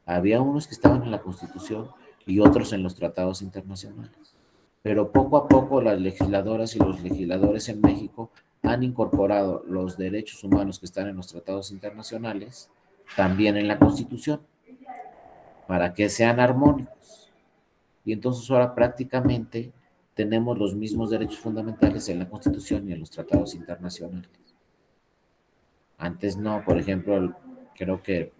Había unos que estaban en la Constitución y otros en los tratados internacionales. Pero poco a poco las legisladoras y los legisladores en México han incorporado los derechos humanos que están en los tratados internacionales también en la Constitución para que sean armónicos. Y entonces ahora prácticamente tenemos los mismos derechos fundamentales en la Constitución y en los tratados internacionales. Antes no, por ejemplo, creo que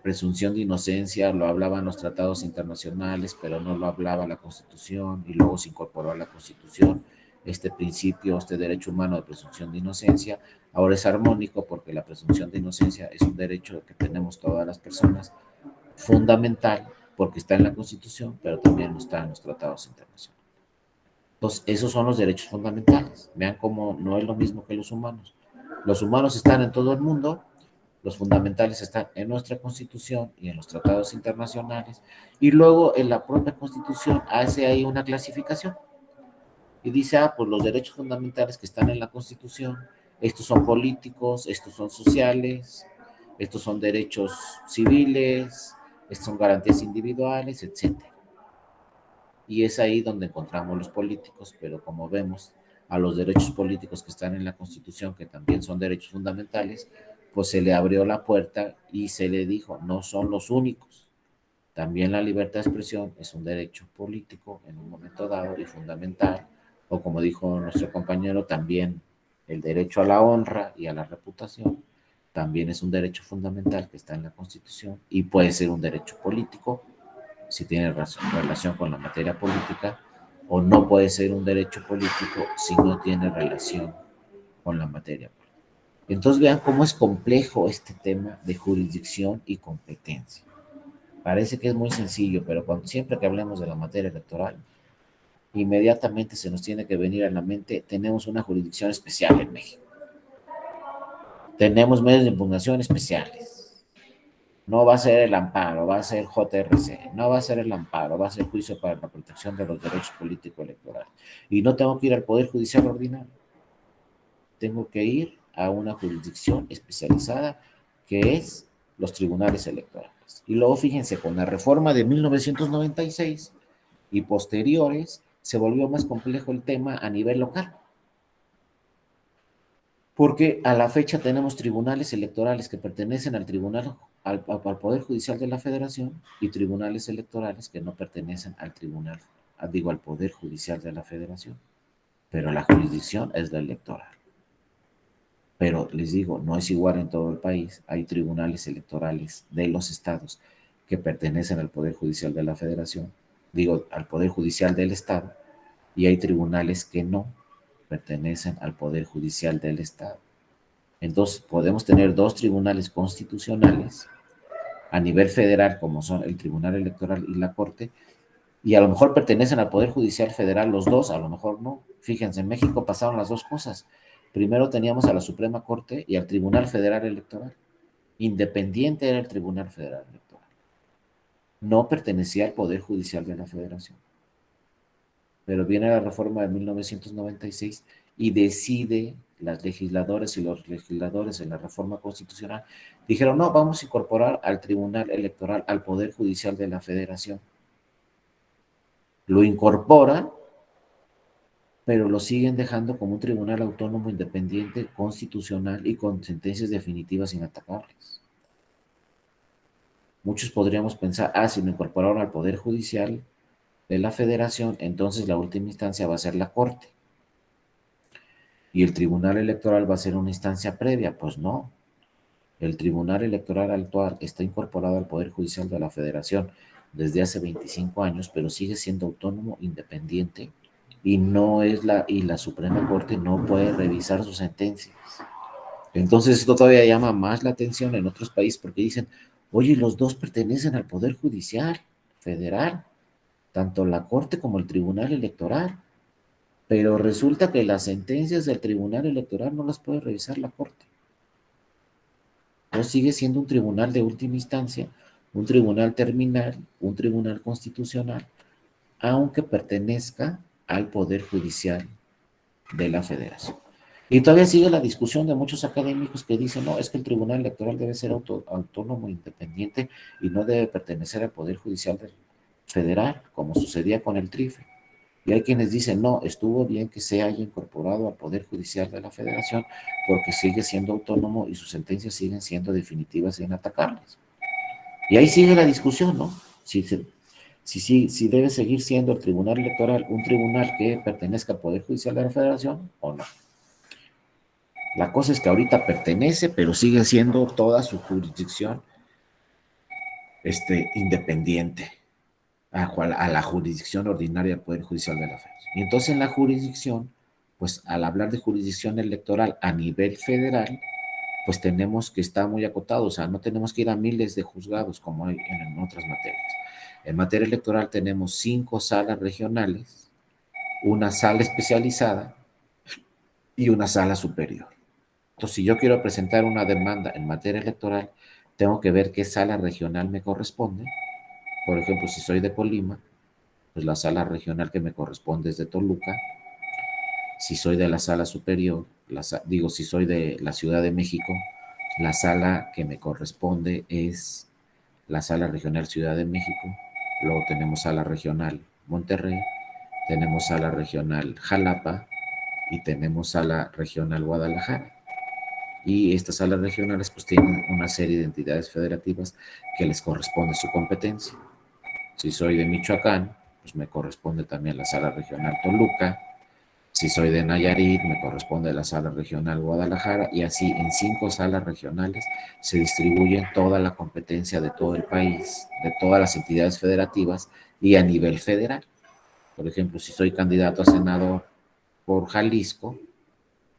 presunción de inocencia lo hablaban los tratados internacionales, pero no lo hablaba la Constitución, y luego se incorporó a la Constitución este principio, este derecho humano de presunción de inocencia. Ahora es armónico porque la presunción de inocencia es un derecho que tenemos todas las personas, fundamental porque está en la Constitución, pero también está en los tratados internacionales. Entonces, esos son los derechos fundamentales. Vean cómo no es lo mismo que los humanos. Los humanos están en todo el mundo, los fundamentales están en nuestra Constitución y en los tratados internacionales, y luego en la propia Constitución hace ahí una clasificación y dice, pues los derechos fundamentales que están en la Constitución, estos son políticos, estos son sociales, estos son derechos civiles, estos son garantías individuales, etcétera. Y es ahí donde encontramos los políticos, pero como vemos, a los derechos políticos que están en la Constitución, que también son derechos fundamentales, pues se le abrió la puerta y se le dijo, no son los únicos. También la libertad de expresión es un derecho político en un momento dado y fundamental, o como dijo nuestro compañero, también el derecho a la honra y a la reputación también es un derecho fundamental que está en la Constitución y puede ser un derecho político si tiene relación con la materia política, o no puede ser un derecho político si no tiene relación con la materia. Entonces vean cómo es complejo este tema de jurisdicción y competencia. Parece que es muy sencillo, pero siempre que hablemos de la materia electoral, inmediatamente se nos tiene que venir a la mente, tenemos una jurisdicción especial en México. Tenemos medios de impugnación especiales. No va a ser el amparo, va a ser JRC. No va a ser el amparo, va a ser juicio para la protección de los derechos políticos electorales. Y no tengo que ir al Poder Judicial ordinario. Tengo que ir a una jurisdicción especializada que es los tribunales electorales. Y luego fíjense, con la reforma de 1996 y posteriores, se volvió más complejo el tema a nivel local. Porque a la fecha tenemos tribunales electorales que pertenecen al Poder Judicial de la Federación y tribunales electorales que no pertenecen al al Poder Judicial de la Federación. Pero la jurisdicción es la electoral. Pero les digo, no es igual en todo el país. Hay tribunales electorales de los estados que pertenecen al Poder Judicial de la Federación, al Poder Judicial del Estado, y hay tribunales que no pertenecen al Poder Judicial del Estado. Entonces, podemos tener dos tribunales constitucionales a nivel federal, como son el Tribunal Electoral y la Corte, y a lo mejor pertenecen al Poder Judicial Federal los dos, a lo mejor no. Fíjense, en México pasaron las dos cosas. Primero teníamos a la Suprema Corte y al Tribunal Federal Electoral. Independiente era el Tribunal Federal Electoral. No pertenecía al Poder Judicial de la Federación. Pero viene la reforma de 1996 y decide las legisladoras y los legisladores en la reforma constitucional, dijeron, no, vamos a incorporar al Tribunal Electoral al Poder Judicial de la Federación. Lo incorporan, pero lo siguen dejando como un tribunal autónomo, independiente, constitucional y con sentencias definitivas inatacables. Muchos podríamos pensar, si lo incorporaron al Poder Judicial de la Federación, entonces la última instancia va a ser la Corte. Y el Tribunal Electoral va a ser una instancia previa. Pues no. El Tribunal Electoral actual está incorporado al Poder Judicial de la Federación desde hace 25 años, pero sigue siendo autónomo, independiente, y la Suprema Corte no puede revisar sus sentencias. Entonces esto todavía llama más la atención en otros países porque dicen, oye, los dos pertenecen al Poder Judicial Federal, tanto la Corte como el Tribunal Electoral, pero resulta que las sentencias del Tribunal Electoral no las puede revisar la Corte. Entonces sigue siendo un tribunal de última instancia, un tribunal terminal, un tribunal constitucional, aunque pertenezca al Poder Judicial de la Federación. Y todavía sigue la discusión de muchos académicos que dicen, no, es que el Tribunal Electoral debe ser autónomo, independiente y no debe pertenecer al Poder Judicial Federal, como sucedía con el TRIFE. Y hay quienes dicen, no, estuvo bien que se haya incorporado al Poder Judicial de la Federación porque sigue siendo autónomo y sus sentencias siguen siendo definitivas e inatacables. Y ahí sigue la discusión, ¿no? Si debe seguir siendo el Tribunal Electoral un tribunal que pertenezca al Poder Judicial de la Federación o no. La cosa es que ahorita pertenece, pero sigue siendo toda su jurisdicción independiente a la jurisdicción ordinaria del Poder Judicial de la Federación. Y entonces en la jurisdicción, pues al hablar de jurisdicción electoral a nivel federal, pues tenemos que estar muy acotados, o sea, no tenemos que ir a miles de juzgados como hay en otras materias. En materia electoral tenemos 5 salas regionales, una sala especializada y una sala superior. Entonces, si yo quiero presentar una demanda en materia electoral, tengo que ver qué sala regional me corresponde. Por ejemplo, si soy de Colima, pues la sala regional que me corresponde es de Toluca. Si soy de la sala superior, si soy de la Ciudad de México, la sala que me corresponde es la sala regional Ciudad de México. Luego tenemos sala regional Monterrey, tenemos sala regional Jalapa y tenemos sala regional Guadalajara. Y estas salas regionales pues tienen una serie de entidades federativas que les corresponde su competencia. Si soy de Michoacán, pues me corresponde también la sala regional Toluca. Si soy de Nayarit, me corresponde la sala regional Guadalajara, y así en 5 salas regionales se distribuye toda la competencia de todo el país, de todas las entidades federativas y a nivel federal. Por ejemplo, si soy candidato a senador por Jalisco,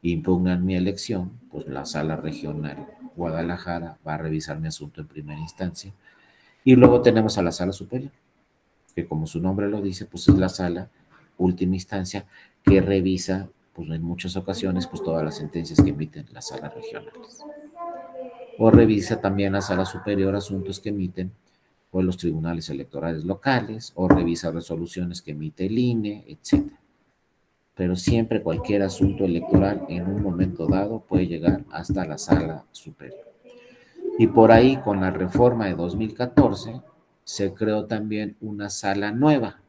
impugnan mi elección, pues la sala regional Guadalajara va a revisar mi asunto en primera instancia. Y luego tenemos a la sala superior, que como su nombre lo dice, pues es la sala última instancia que revisa, pues en muchas ocasiones, pues todas las sentencias que emiten las salas regionales. O revisa también la sala superior asuntos que emiten pues, los tribunales electorales locales, o revisa resoluciones que emite el INE, etcétera. Pero siempre cualquier asunto electoral en un momento dado puede llegar hasta la sala superior. Y por ahí, con la reforma de 2014, se creó también una sala nueva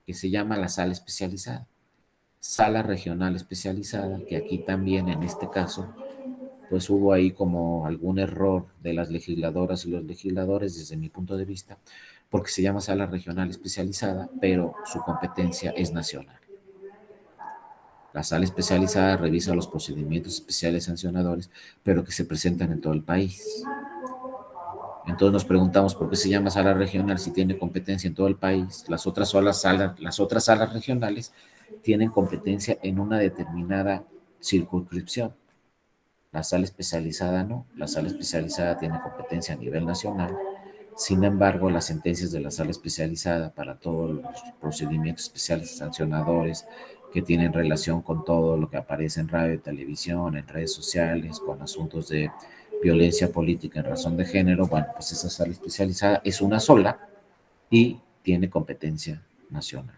que se llama la sala especializada, sala regional especializada, que aquí también en este caso, pues hubo ahí como algún error de las legisladoras y los legisladores desde mi punto de vista, porque se llama sala regional especializada, pero su competencia es nacional. La sala especializada revisa los procedimientos especiales sancionadores, pero que se presentan en todo el país. Entonces nos preguntamos por qué se llama sala regional si tiene competencia en todo el país. Las otras salas regionales tienen competencia en una determinada circunscripción. La sala especializada no. La sala especializada tiene competencia a nivel nacional. Sin embargo, las sentencias de la sala especializada para todos los procedimientos especiales sancionadores que tienen relación con todo lo que aparece en radio y televisión, en redes sociales, con asuntos de violencia política en razón de género, bueno, pues esa sala especializada es una sola y tiene competencia nacional.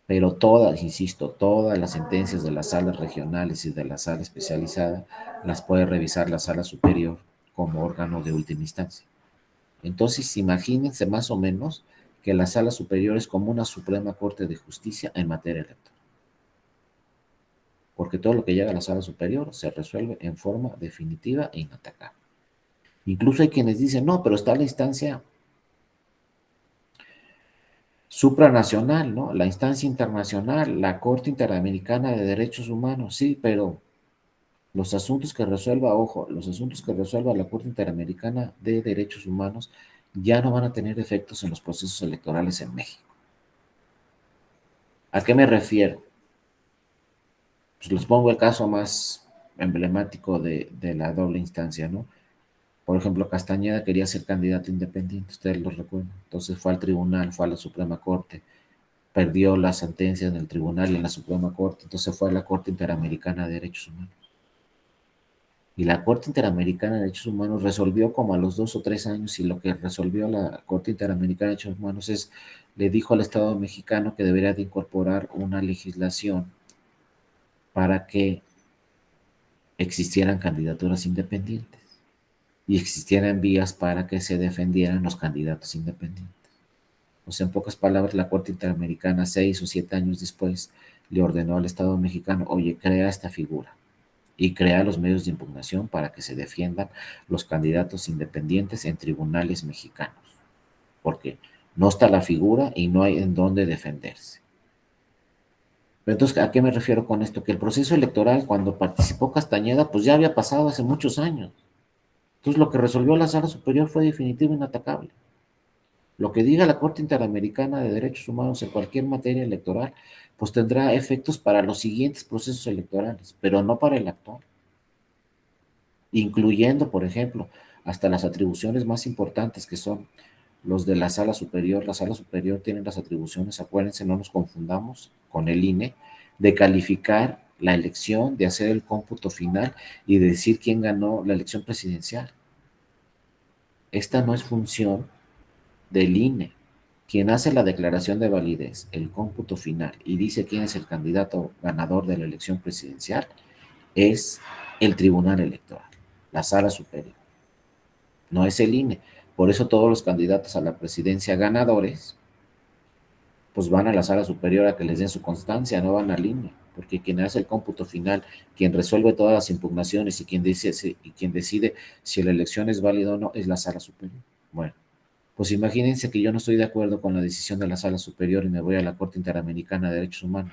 Pero todas, insisto, todas las sentencias de las salas regionales y de la sala especializada las puede revisar la sala superior como órgano de última instancia. Entonces, imagínense más o menos que la sala superior es como una Suprema Corte de Justicia en materia electoral. Porque todo lo que llega a la sala superior se resuelve en forma definitiva e inatacable. Incluso hay quienes dicen, no, pero está la instancia supranacional, ¿no? La instancia internacional, la Corte Interamericana de Derechos Humanos, sí, pero los asuntos que resuelva, ojo, los asuntos que resuelva la Corte Interamericana de Derechos Humanos ya no van a tener efectos en los procesos electorales en México. ¿A qué me refiero? Pues les pongo el caso más emblemático de la doble instancia, ¿no? Por ejemplo, Castañeda quería ser candidato independiente, ustedes lo recuerdan. Entonces fue al tribunal, fue a la Suprema Corte, perdió la sentencia en el tribunal y en la Suprema Corte, entonces fue a la Corte Interamericana de Derechos Humanos. Y la Corte Interamericana de Derechos Humanos resolvió como a los 2 o 3 años, y lo que resolvió la Corte Interamericana de Derechos Humanos es, le dijo al Estado mexicano que debería de incorporar una legislación para que existieran candidaturas independientes y existieran vías para que se defendieran los candidatos independientes. O sea, en pocas palabras, la Corte Interamericana, 6 o 7 años después, le ordenó al Estado mexicano, oye, crea esta figura y crea los medios de impugnación para que se defiendan los candidatos independientes en tribunales mexicanos, porque no está la figura y no hay en dónde defenderse. Pero entonces, ¿a qué me refiero con esto? Que el proceso electoral, cuando participó Castañeda, pues ya había pasado hace muchos años. Entonces, lo que resolvió la Sala Superior fue definitivo e inatacable. Lo que diga la Corte Interamericana de Derechos Humanos en cualquier materia electoral, pues tendrá efectos para los siguientes procesos electorales, pero no para el actual. Incluyendo, por ejemplo, hasta las atribuciones más importantes que son los de la Sala Superior. La Sala Superior tiene las atribuciones, acuérdense, no nos confundamos con el INE, de calificar la elección, de hacer el cómputo final y de decir quién ganó la elección presidencial. Esta no es función del INE. Quien hace la declaración de validez, el cómputo final y dice quién es el candidato ganador de la elección presidencial es el Tribunal Electoral, la Sala Superior, no es el INE. Por eso todos los candidatos a la presidencia ganadores, pues van a la Sala Superior a que les den su constancia, no van al INE, porque quien hace el cómputo final, quien resuelve todas las impugnaciones y quien decide si la elección es válida o no, es la Sala Superior. Bueno, pues imagínense que yo no estoy de acuerdo con la decisión de la Sala Superior y me voy a la Corte Interamericana de Derechos Humanos.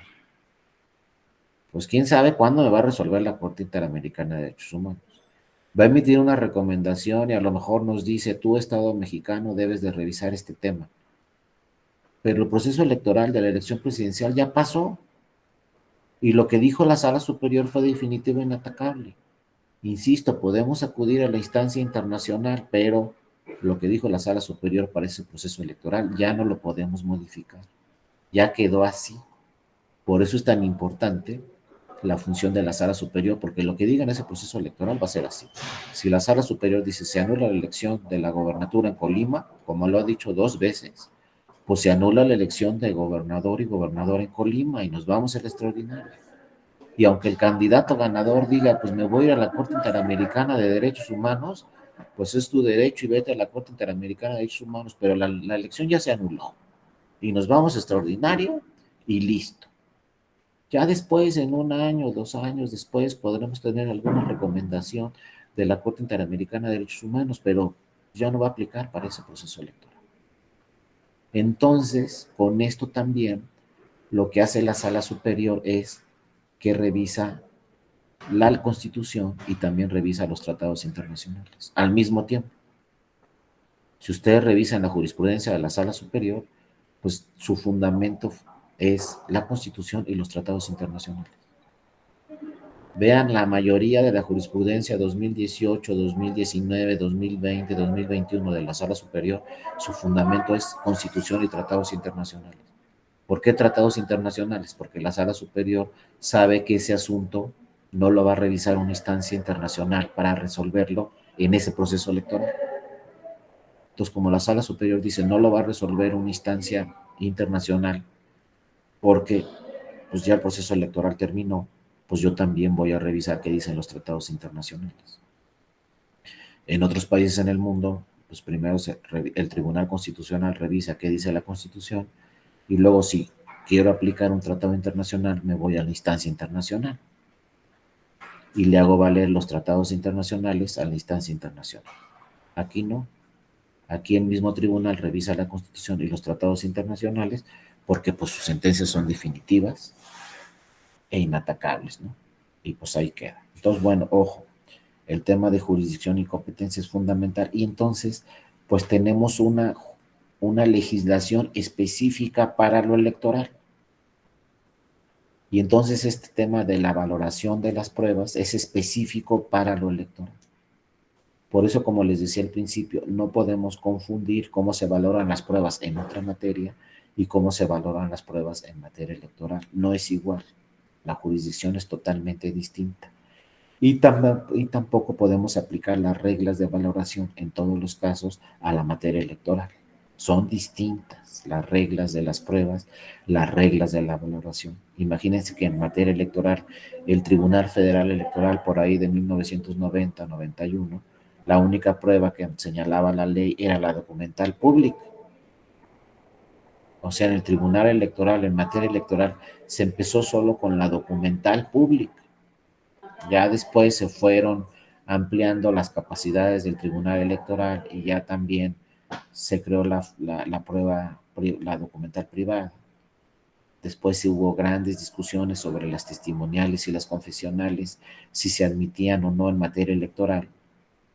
Pues quién sabe cuándo me va a resolver la Corte Interamericana de Derechos Humanos. Va a emitir una recomendación y a lo mejor nos dice, tú, Estado mexicano, debes de revisar este tema. pero el proceso electoral de la elección presidencial ya pasó y lo que dijo la Sala Superior fue definitivo e inatacable. Insisto, podemos acudir a la instancia internacional, pero lo que dijo la Sala Superior para ese proceso electoral ya no lo podemos modificar, ya quedó así. Por eso es tan importante la función de la Sala Superior, porque lo que diga en ese proceso electoral va a ser así. Si la Sala Superior dice se anula la elección de la gobernatura en Colima, como lo ha dicho 2 veces, pues se anula la elección de gobernador y gobernador en Colima y nos vamos al extraordinario. Y aunque el candidato ganador diga, pues me voy a ir a la Corte Interamericana de Derechos Humanos, pues es tu derecho y vete a la Corte Interamericana de Derechos Humanos, pero la elección ya se anuló y nos vamos a extraordinario y listo. Ya después, en 1 año, 2 años después, podremos tener alguna recomendación de la Corte Interamericana de Derechos Humanos, pero ya no va a aplicar para ese proceso electoral. Entonces, con esto también, lo que hace la Sala Superior es que revisa la Constitución y también revisa los tratados internacionales al mismo tiempo. Si ustedes revisan la jurisprudencia de la Sala Superior, pues su fundamento es la Constitución y los tratados internacionales. Vean la mayoría de la jurisprudencia 2018, 2019, 2020, 2021 de la Sala Superior, su fundamento es Constitución y tratados internacionales. ¿Por qué tratados internacionales? Porque la Sala Superior sabe que ese asunto no lo va a revisar una instancia internacional para resolverlo en ese proceso electoral. Entonces, como la Sala Superior dice, no lo va a resolver una instancia internacional porque pues ya el proceso electoral terminó, pues yo también voy a revisar qué dicen los tratados internacionales. En otros países en el mundo, pues primero el Tribunal Constitucional revisa qué dice la Constitución y luego si quiero aplicar un tratado internacional, me voy a la instancia internacional y le hago valer los tratados internacionales a la instancia internacional. Aquí no. Aquí el mismo tribunal revisa la Constitución y los tratados internacionales porque pues sus sentencias son definitivas e inatacables, ¿no? Y pues ahí queda. Entonces, bueno, ojo, el tema de jurisdicción y competencia es fundamental y entonces pues tenemos una legislación específica para lo electoral. Y entonces este tema de la valoración de las pruebas es específico para lo electoral. Por eso, como les decía al principio, no podemos confundir cómo se valoran las pruebas en otra materia y cómo se valoran las pruebas en materia electoral. No es igual. La jurisdicción es totalmente distinta. Y tampoco podemos aplicar las reglas de valoración en todos los casos a la materia electoral. Son distintas las reglas de las pruebas, las reglas de la valoración. Imagínense que en materia electoral, el Tribunal Federal Electoral por ahí de 1990-91, la única prueba que señalaba la ley era la documental pública. O sea, en el Tribunal Electoral, en materia electoral, se empezó solo con la documental pública. Ya después se fueron ampliando las capacidades del Tribunal Electoral y ya también se creó la prueba, la documental privada. Después hubo grandes discusiones sobre las testimoniales y las confesionales, si se admitían o no en materia electoral,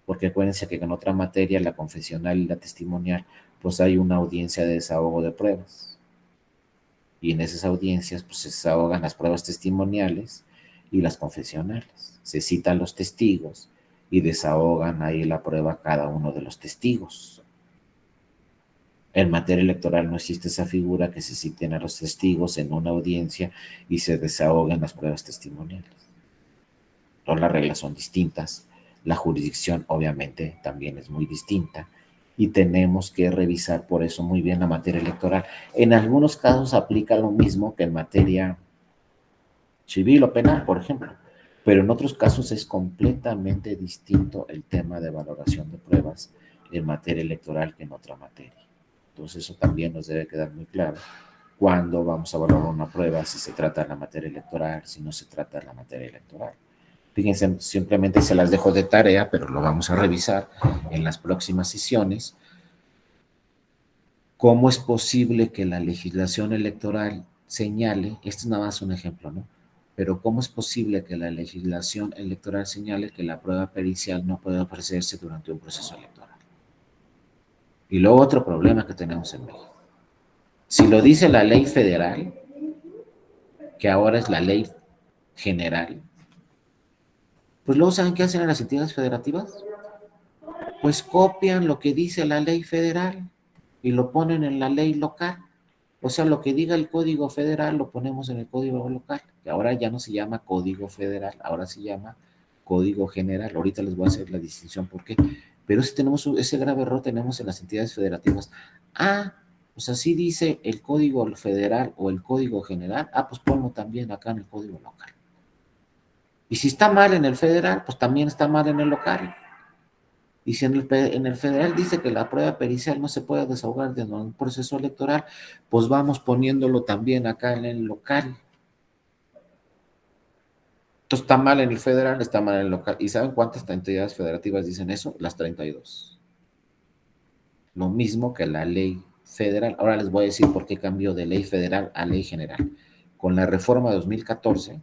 porque acuérdense que en otra materia, la confesional y la testimonial, pues hay una audiencia de desahogo de pruebas. Y en esas audiencias, pues se desahogan las pruebas testimoniales y las confesionales. Se citan los testigos y desahogan ahí la prueba cada uno de los testigos. En materia electoral no existe esa figura que se citen a los testigos en una audiencia y se desahoguen las pruebas testimoniales. Todas las reglas son distintas. La jurisdicción obviamente también es muy distinta y tenemos que revisar por eso muy bien la materia electoral. En algunos casos aplica lo mismo que en materia civil o penal, por ejemplo, pero en otros casos es completamente distinto el tema de valoración de pruebas en materia electoral que en otra materia. Entonces eso también nos debe quedar muy claro cuando vamos a valorar una prueba, si se trata de la materia electoral, si no se trata de la materia electoral. Fíjense, simplemente se las dejo de tarea, pero lo vamos a revisar en las próximas sesiones. ¿Cómo es posible que la legislación electoral señale, este es nada más un ejemplo, ¿no? Pero ¿cómo es posible que la legislación electoral señale que la prueba pericial no puede ofrecerse durante un proceso electoral? Y luego otro problema que tenemos en México. Si lo dice la ley federal, que ahora es la ley general, pues luego ¿saben qué hacen en las entidades federativas? Pues copian lo que dice la ley federal y lo ponen en la ley local. O sea, lo que diga el código federal lo ponemos en el código local, que ahora ya no se llama código federal, ahora se llama código general. Ahorita les voy a hacer la distinción por qué. Pero si tenemos ese grave error tenemos en las entidades federativas. Ah, pues así dice el código federal o el código general. Ah, pues ponlo también acá en el código local. Y si está mal en el federal, pues también está mal en el local. Y si en el federal dice que la prueba pericial no se puede desahogar de un proceso electoral, pues vamos poniéndolo también acá en el local. Entonces está mal en el federal, está mal en el local. ¿Y saben cuántas entidades federativas dicen eso? Las 32. Lo mismo que la ley federal. Ahora les voy a decir por qué cambió de ley federal a ley general. Con la reforma de 2014,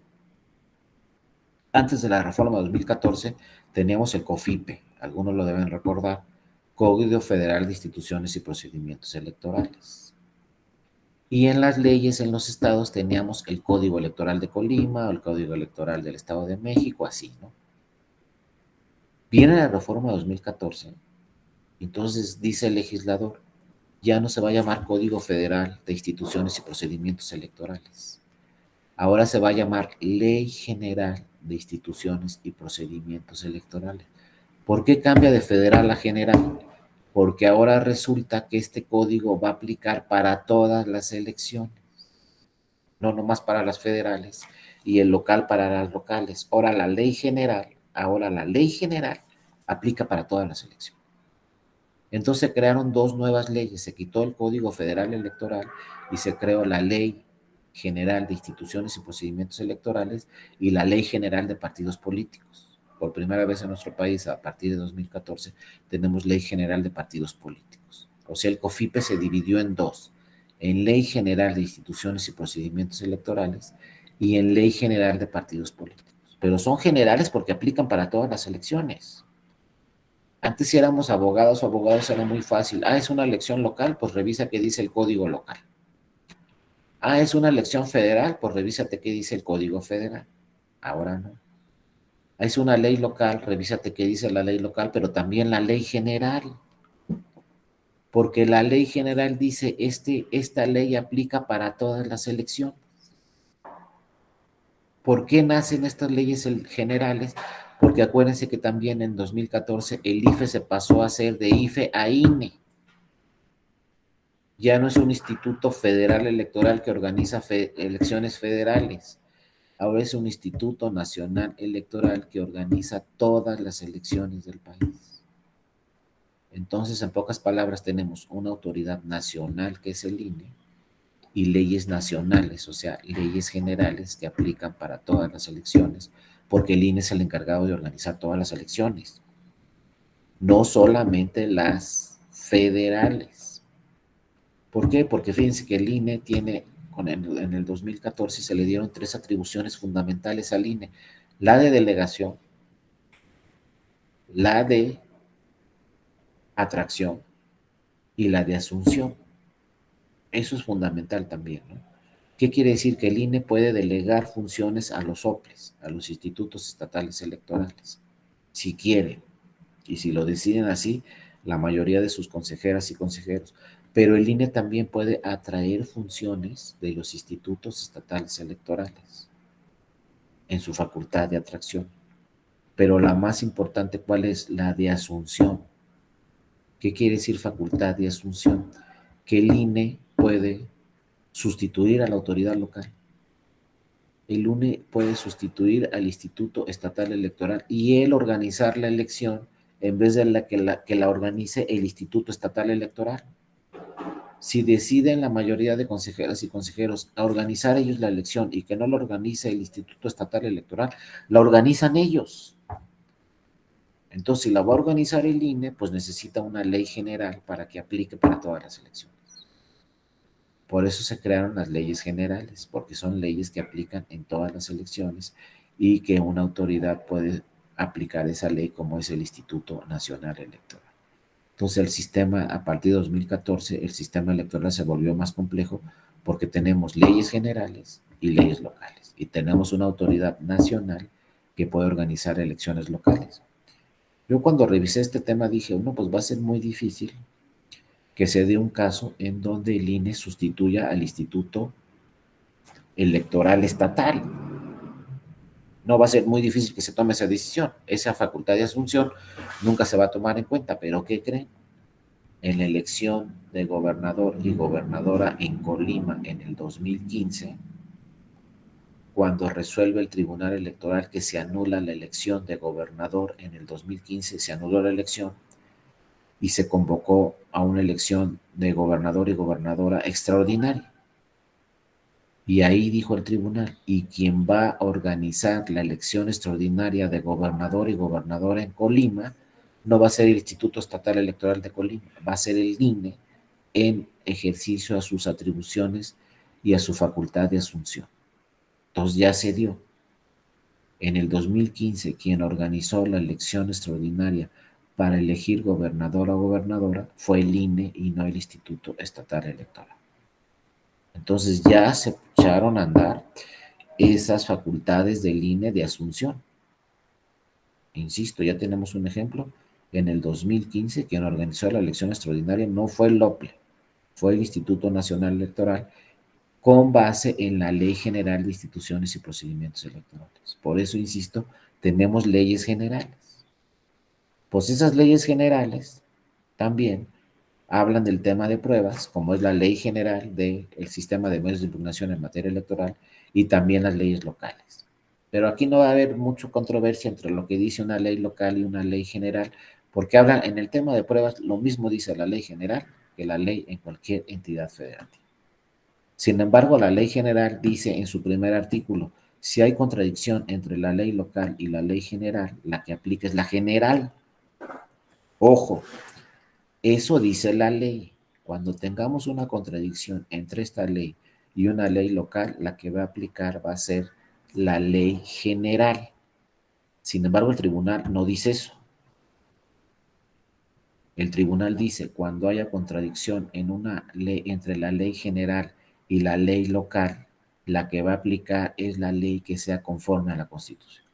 antes de la reforma de 2014, teníamos el COFIPE, algunos lo deben recordar, Código Federal de Instituciones y Procedimientos Electorales. Y en las leyes en los estados teníamos el Código Electoral de Colima, o el Código Electoral del Estado de México, así, ¿no? Viene la reforma de 2014, entonces dice el legislador, ya no se va a llamar Código Federal de Instituciones y Procedimientos Electorales. Ahora se va a llamar Ley General de Instituciones y Procedimientos Electorales. ¿Por qué cambia de federal a general? Porque ahora resulta que este código va a aplicar para todas las elecciones, no nomás para las federales, y el local para las locales. Ahora la ley general aplica para todas las elecciones. Entonces se crearon dos nuevas leyes, se quitó el Código Federal Electoral y se creó la Ley General de Instituciones y Procedimientos Electorales y la Ley General de Partidos Políticos. Por primera vez en nuestro país, a partir de 2014, tenemos Ley General de Partidos Políticos. O sea, el COFIPE se dividió en dos, en Ley General de Instituciones y Procedimientos Electorales y en Ley General de Partidos Políticos. Pero son generales porque aplican para todas las elecciones. Antes si éramos abogados o abogados era muy fácil. Ah, es una elección local, pues revisa qué dice el código local. Ah, es una elección federal, pues revísate qué dice el código federal. Ahora no. Ah, es una ley local, revísate qué dice la ley local, pero también la ley general. Porque la ley general dice, esta ley aplica para todas las elecciones. ¿Por qué nacen estas leyes generales? Porque acuérdense que también en 2014 el IFE se pasó a ser de IFE a INE. Ya no es un instituto federal electoral que organiza elecciones federales. Ahora es un instituto nacional electoral que organiza todas las elecciones del país. Entonces, en pocas palabras, tenemos una autoridad nacional que es el INE y leyes nacionales, o sea, leyes generales que aplican para todas las elecciones, porque el INE es el encargado de organizar todas las elecciones, no solamente las federales. ¿Por qué? Porque fíjense que el INE tiene, en el 2014 se le dieron tres atribuciones fundamentales al INE, la de delegación, la de atracción y la de asunción. Eso es fundamental también, ¿no? ¿Qué quiere decir? Que el INE puede delegar funciones a los OPLES, a los institutos estatales electorales, si quieren, y si lo deciden así, la mayoría de sus consejeras y consejeros. Pero el INE también puede atraer funciones de los institutos estatales electorales en su facultad de atracción. Pero la más importante, ¿cuál es? La de asunción. ¿Qué quiere decir facultad de asunción? Que el INE puede sustituir a la autoridad local. El INE puede sustituir al Instituto Estatal Electoral y él organizar la elección en vez de que la organice el Instituto Estatal Electoral. Si deciden la mayoría de consejeras y consejeros a organizar ellos la elección y que no la organice el Instituto Estatal Electoral, la organizan ellos. Entonces, si la va a organizar el INE, pues necesita una ley general para que aplique para todas las elecciones. Por eso se crearon las leyes generales, porque son leyes que aplican en todas las elecciones y que una autoridad puede aplicar esa ley como es el Instituto Nacional Electoral. Entonces el sistema, a partir de 2014, el sistema electoral se volvió más complejo porque tenemos leyes generales y leyes locales. Y tenemos una autoridad nacional que puede organizar elecciones locales. Yo cuando revisé este tema dije, no, pues va a ser muy difícil que se dé un caso en donde el INE sustituya al Instituto Electoral Estatal. No va a ser muy difícil que se tome esa decisión. Esa facultad de asunción nunca se va a tomar en cuenta, pero ¿qué creen? En la elección de gobernador y gobernadora en Colima en el 2015, cuando resuelve el Tribunal Electoral que se anula la elección de gobernador en el 2015, se anuló la elección y se convocó a una elección de gobernador y gobernadora extraordinaria. Y ahí dijo el tribunal, y quien va a organizar la elección extraordinaria de gobernador y gobernadora en Colima no va a ser el Instituto Estatal Electoral de Colima, va a ser el INE en ejercicio a sus atribuciones y a su facultad de asunción. Entonces ya se dio. En el 2015, quien organizó la elección extraordinaria para elegir gobernador o gobernadora fue el INE y no el Instituto Estatal Electoral. Entonces ya se echaron a andar esas facultades del INE de asunción. Insisto, ya tenemos un ejemplo. En el 2015, quien organizó la elección extraordinaria no fue el LOPLE, fue el Instituto Nacional Electoral, con base en la Ley General de Instituciones y Procedimientos Electorales. Por eso, insisto, tenemos leyes generales. Pues esas leyes generales también hablan del tema de pruebas, como es la Ley General del Sistema de Medios de Impugnación en materia electoral y también las leyes locales. Pero aquí no va a haber mucha controversia entre lo que dice una ley local y una ley general, porque hablan en el tema de pruebas, lo mismo dice la ley general que la ley en cualquier entidad federativa. Sin embargo, la ley general dice en su primer artículo, si hay contradicción entre la ley local y la ley general, la que aplica es la general. Ojo, eso dice la ley. Cuando tengamos una contradicción entre esta ley y una ley local, la que va a aplicar va a ser la ley general. Sin embargo, el tribunal no dice eso. El tribunal dice, cuando haya contradicción en una ley, entre la ley general y la ley local, la que va a aplicar es la ley que sea conforme a la Constitución.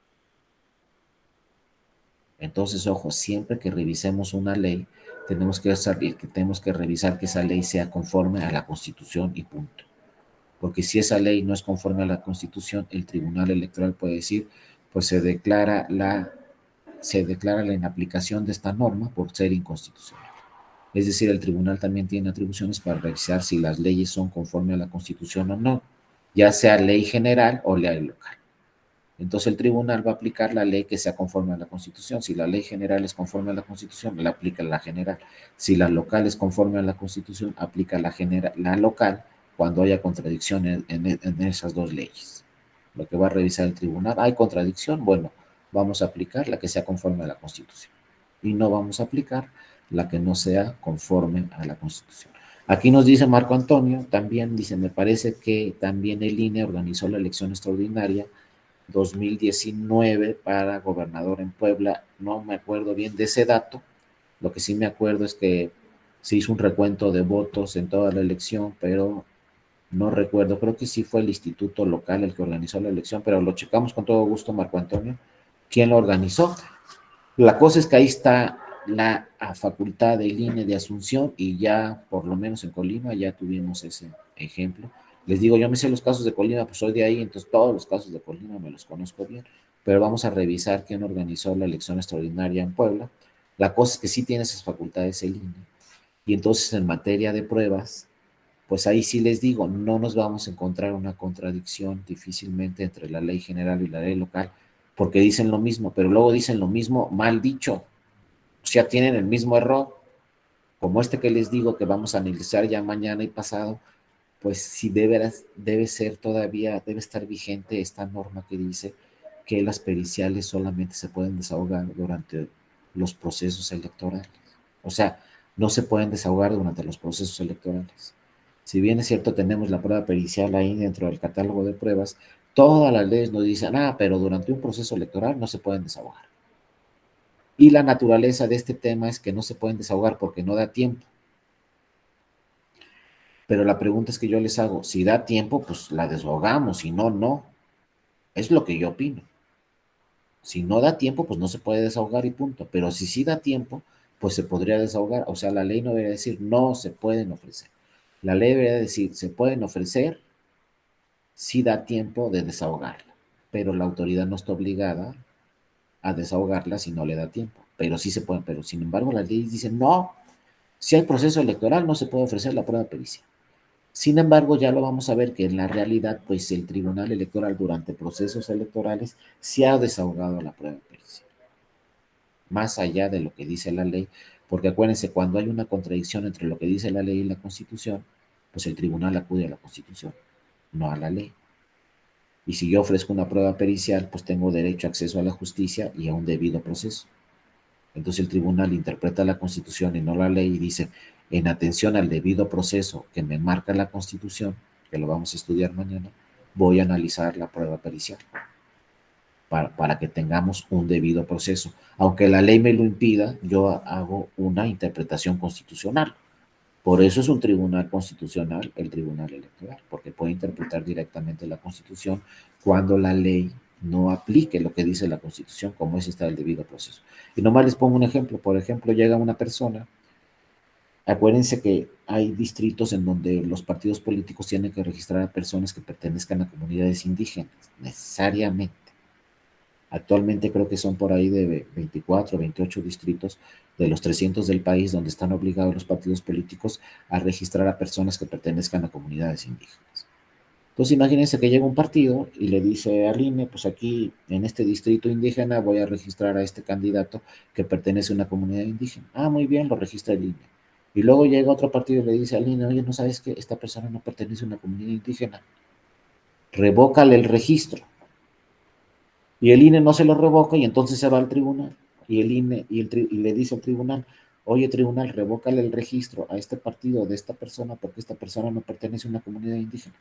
Entonces, ojo, siempre que revisemos una ley, tenemos que revisar que esa ley sea conforme a la Constitución y punto. Porque si esa ley no es conforme a la Constitución, el Tribunal Electoral puede decir, pues se declara la inaplicación de esta norma por ser inconstitucional. Es decir, el tribunal también tiene atribuciones para revisar si las leyes son conforme a la Constitución o no, ya sea ley general o ley local. Entonces el tribunal va a aplicar la ley que sea conforme a la Constitución. Si la ley general es conforme a la Constitución, le aplica la general. Si la local es conforme a la Constitución, aplica la local cuando haya contradicción en esas dos leyes. Lo que va a revisar el tribunal, ¿hay contradicción? Bueno, vamos a aplicar la que sea conforme a la Constitución. Y no vamos a aplicar la que no sea conforme a la Constitución. Aquí nos dice Marco Antonio, también dice, me parece que también el INE organizó la elección extraordinaria 2019 para gobernador en Puebla. No me acuerdo bien de ese dato. Lo que sí me acuerdo es que se hizo un recuento de votos en toda la elección, pero no recuerdo. Creo que sí fue el instituto local el que organizó la elección, pero lo checamos con todo gusto, Marco Antonio. ¿Quién lo organizó? La cosa es que ahí está la facultad del INE de Asunción y ya, por lo menos en Colima, ya tuvimos ese ejemplo. Les digo, yo me sé los casos de Colima, pues soy de ahí, entonces todos los casos de Colima me los conozco bien, pero vamos a revisar quién organizó la elección extraordinaria en Puebla. La cosa es que sí tiene esas facultades el INE. Y entonces en materia de pruebas, pues ahí sí les digo, no nos vamos a encontrar una contradicción difícilmente entre la ley general y la ley local, porque dicen lo mismo, pero luego dicen lo mismo mal dicho. O sea, tienen el mismo error, como este que les digo que vamos a analizar ya mañana y pasado, pues sí debe ser todavía, debe estar vigente esta norma que dice que las periciales solamente se pueden desahogar durante los procesos electorales. O sea, no se pueden desahogar durante los procesos electorales. Si bien es cierto, tenemos la prueba pericial ahí dentro del catálogo de pruebas, todas las leyes nos dicen, pero durante un proceso electoral no se pueden desahogar. Y la naturaleza de este tema es que no se pueden desahogar porque no da tiempo. Pero la pregunta es que yo les hago, si da tiempo, pues la desahogamos, si no, no. Es lo que yo opino. Si no da tiempo, pues no se puede desahogar y punto. Pero si sí da tiempo, pues se podría desahogar. O sea, la ley no debería decir no se pueden ofrecer. La ley debería decir se pueden ofrecer si da tiempo de desahogarla. Pero la autoridad no está obligada a desahogarla si no le da tiempo. Pero sí se pueden. Pero sin embargo, la ley dice no. Si hay proceso electoral, no se puede ofrecer la prueba pericial. Sin embargo, ya lo vamos a ver que en la realidad, pues el Tribunal Electoral durante procesos electorales se ha desahogado la prueba pericial, más allá de lo que dice la ley, porque acuérdense, cuando hay una contradicción entre lo que dice la ley y la Constitución, pues el tribunal acude a la Constitución, no a la ley. Y si yo ofrezco una prueba pericial, pues tengo derecho a acceso a la justicia y a un debido proceso. Entonces el tribunal interpreta la Constitución y no la ley y dice, en atención al debido proceso que me marca la Constitución, que lo vamos a estudiar mañana, voy a analizar la prueba pericial para que tengamos un debido proceso. Aunque la ley me lo impida, yo hago una interpretación constitucional. Por eso es un tribunal constitucional, el tribunal electoral, porque puede interpretar directamente la Constitución cuando la ley no aplique lo que dice la Constitución, como es el debido proceso. Y nomás les pongo un ejemplo. Por ejemplo, llega una persona, acuérdense que hay distritos en donde los partidos políticos tienen que registrar a personas que pertenezcan a comunidades indígenas, necesariamente. Actualmente creo que son por ahí de 24, 28 distritos de los 300 del país donde están obligados los partidos políticos a registrar a personas que pertenezcan a comunidades indígenas. Entonces imagínense que llega un partido y le dice al INE, pues aquí en este distrito indígena voy a registrar a este candidato que pertenece a una comunidad indígena. Ah, muy bien, lo registra el INE. Y luego llega otro partido y le dice al INE, oye, ¿no sabes que esta persona no pertenece a una comunidad indígena? Revócale el registro. Y el INE no se lo revoca y entonces se va al tribunal. Y el INE y le dice al tribunal, oye tribunal, revócale el registro a este partido de esta persona porque esta persona no pertenece a una comunidad indígena.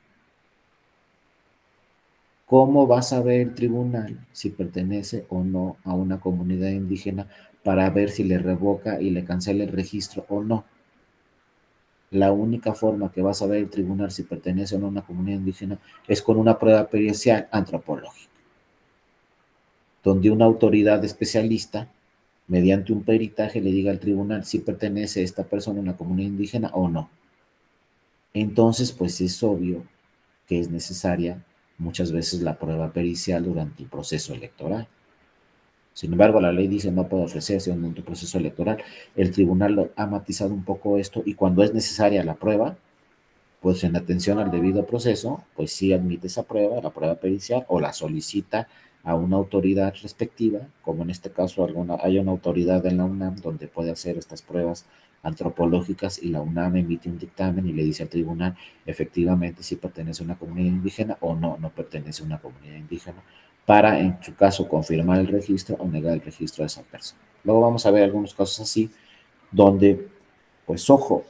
¿Cómo va a saber el tribunal si pertenece o no a una comunidad indígena para ver si le revoca y le cancela el registro o no? La única forma que va a saber el tribunal si pertenece o no a una comunidad indígena es con una prueba pericial antropológica, donde una autoridad especialista, mediante un peritaje, le diga al tribunal si pertenece esta persona a una comunidad indígena o no. Entonces, pues es obvio que es necesaria muchas veces la prueba pericial durante el proceso electoral. Sin embargo, la ley dice no puede ofrecerse durante un proceso electoral. El tribunal ha matizado un poco esto y cuando es necesaria la prueba, pues en atención al debido proceso, pues sí admite esa prueba, la prueba pericial, o la solicita a una autoridad respectiva, como en este caso hay una autoridad en la UNAM donde puede hacer estas pruebas antropológicas y la UNAM emite un dictamen y le dice al tribunal efectivamente si pertenece a una comunidad indígena o no, no pertenece a una comunidad indígena, para en su caso confirmar el registro o negar el registro de esa persona. Luego vamos a ver algunos casos así, donde, pues ojo,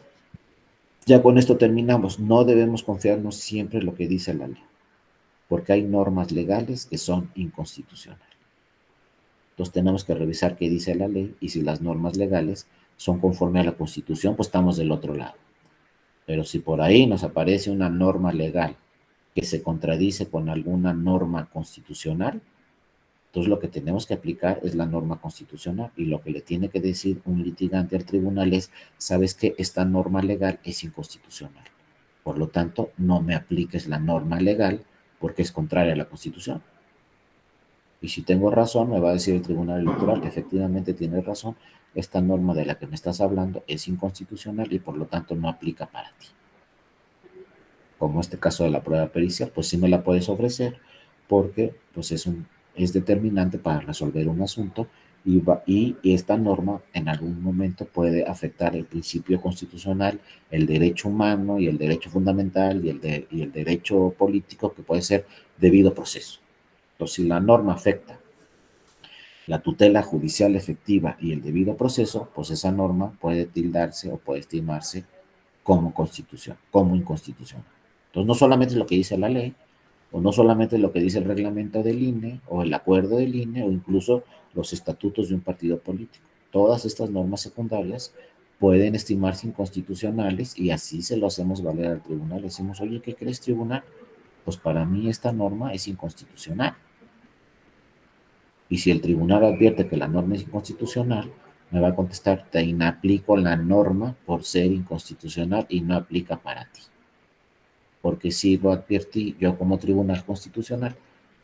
ya con esto terminamos. No debemos confiarnos siempre en lo que dice la ley, porque hay normas legales que son inconstitucionales. Entonces tenemos que revisar qué dice la ley y si las normas legales son conforme a la Constitución, pues estamos del otro lado. Pero si por ahí nos aparece una norma legal que se contradice con alguna norma constitucional, entonces lo que tenemos que aplicar es la norma constitucional y lo que le tiene que decir un litigante al tribunal es, sabes que esta norma legal es inconstitucional. Por lo tanto, no me apliques la norma legal porque es contraria a la Constitución. Y si tengo razón, me va a decir el Tribunal Electoral que efectivamente tiene razón, esta norma de la que me estás hablando es inconstitucional y por lo tanto no aplica para ti. Como este caso de la prueba pericial, pues sí me la puedes ofrecer porque pues es determinante para resolver un asunto y esta norma en algún momento puede afectar el principio constitucional, el derecho humano y el derecho fundamental y el derecho político que puede ser debido proceso. Entonces, si la norma afecta la tutela judicial efectiva y el debido proceso, pues esa norma puede tildarse o puede estimarse como constitución, como inconstitucional. Entonces, no solamente lo que dice la ley, o no solamente lo que dice el reglamento del INE, o el acuerdo del INE, o incluso los estatutos de un partido político. Todas estas normas secundarias pueden estimarse inconstitucionales y así se lo hacemos valer al tribunal. Le decimos, oye, ¿qué crees, tribunal? Pues para mí esta norma es inconstitucional. Y si el tribunal advierte que la norma es inconstitucional, me va a contestar, te inaplico la norma por ser inconstitucional y no aplica para ti. Porque si lo advertí yo como tribunal constitucional,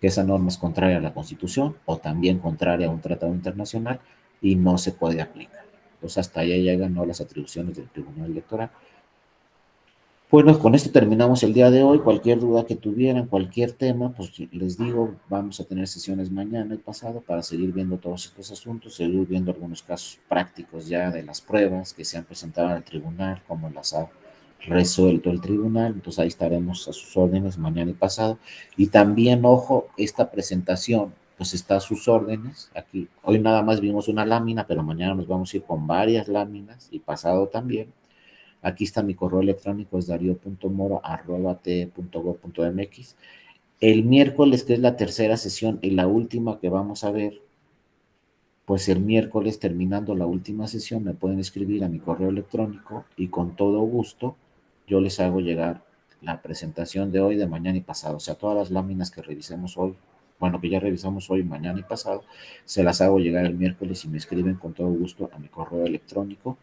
que esa norma es contraria a la Constitución o también contraria a un tratado internacional y no se puede aplicar. Pues hasta allá llegan ¿no? las atribuciones del Tribunal Electoral. Bueno, con esto terminamos el día de hoy. Cualquier duda que tuvieran, cualquier tema, pues les digo, vamos a tener sesiones mañana y pasado para seguir viendo todos estos asuntos, seguir viendo algunos casos prácticos ya de las pruebas que se han presentado al tribunal, cómo las ha resuelto el tribunal. Entonces ahí estaremos a sus órdenes mañana y pasado. Y también, ojo, esta presentación, pues está a sus órdenes. Aquí, hoy nada más vimos una lámina, pero mañana nos vamos a ir con varias láminas y pasado también. Aquí está mi correo electrónico, es dario.moro@te.gov.mx. El miércoles, que es la tercera sesión y la última que vamos a ver, pues el miércoles terminando la última sesión me pueden escribir a mi correo electrónico y con todo gusto yo les hago llegar la presentación de hoy, de mañana y pasado. O sea, todas las láminas que revisemos hoy, bueno, que ya revisamos hoy, mañana y pasado, se las hago llegar el miércoles y me escriben con todo gusto a mi correo electrónico.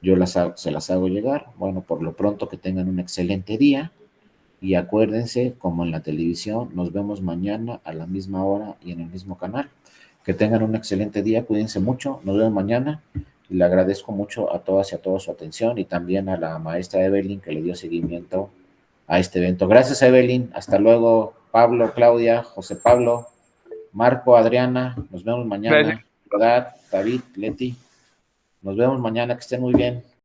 Yo se las hago llegar. Bueno, por lo pronto que tengan un excelente día y acuérdense, como en la televisión, nos vemos mañana a la misma hora y en el mismo canal. Que tengan un excelente día, cuídense mucho, nos vemos mañana y le agradezco mucho a todas y a todos su atención y también a la maestra Evelyn que le dio seguimiento a este evento. Gracias, Evelyn. Hasta luego, Pablo, Claudia, José Pablo, Marco, Adriana. Nos vemos Gracias. mañana. David, Leti. Nos vemos mañana. Que estén muy bien.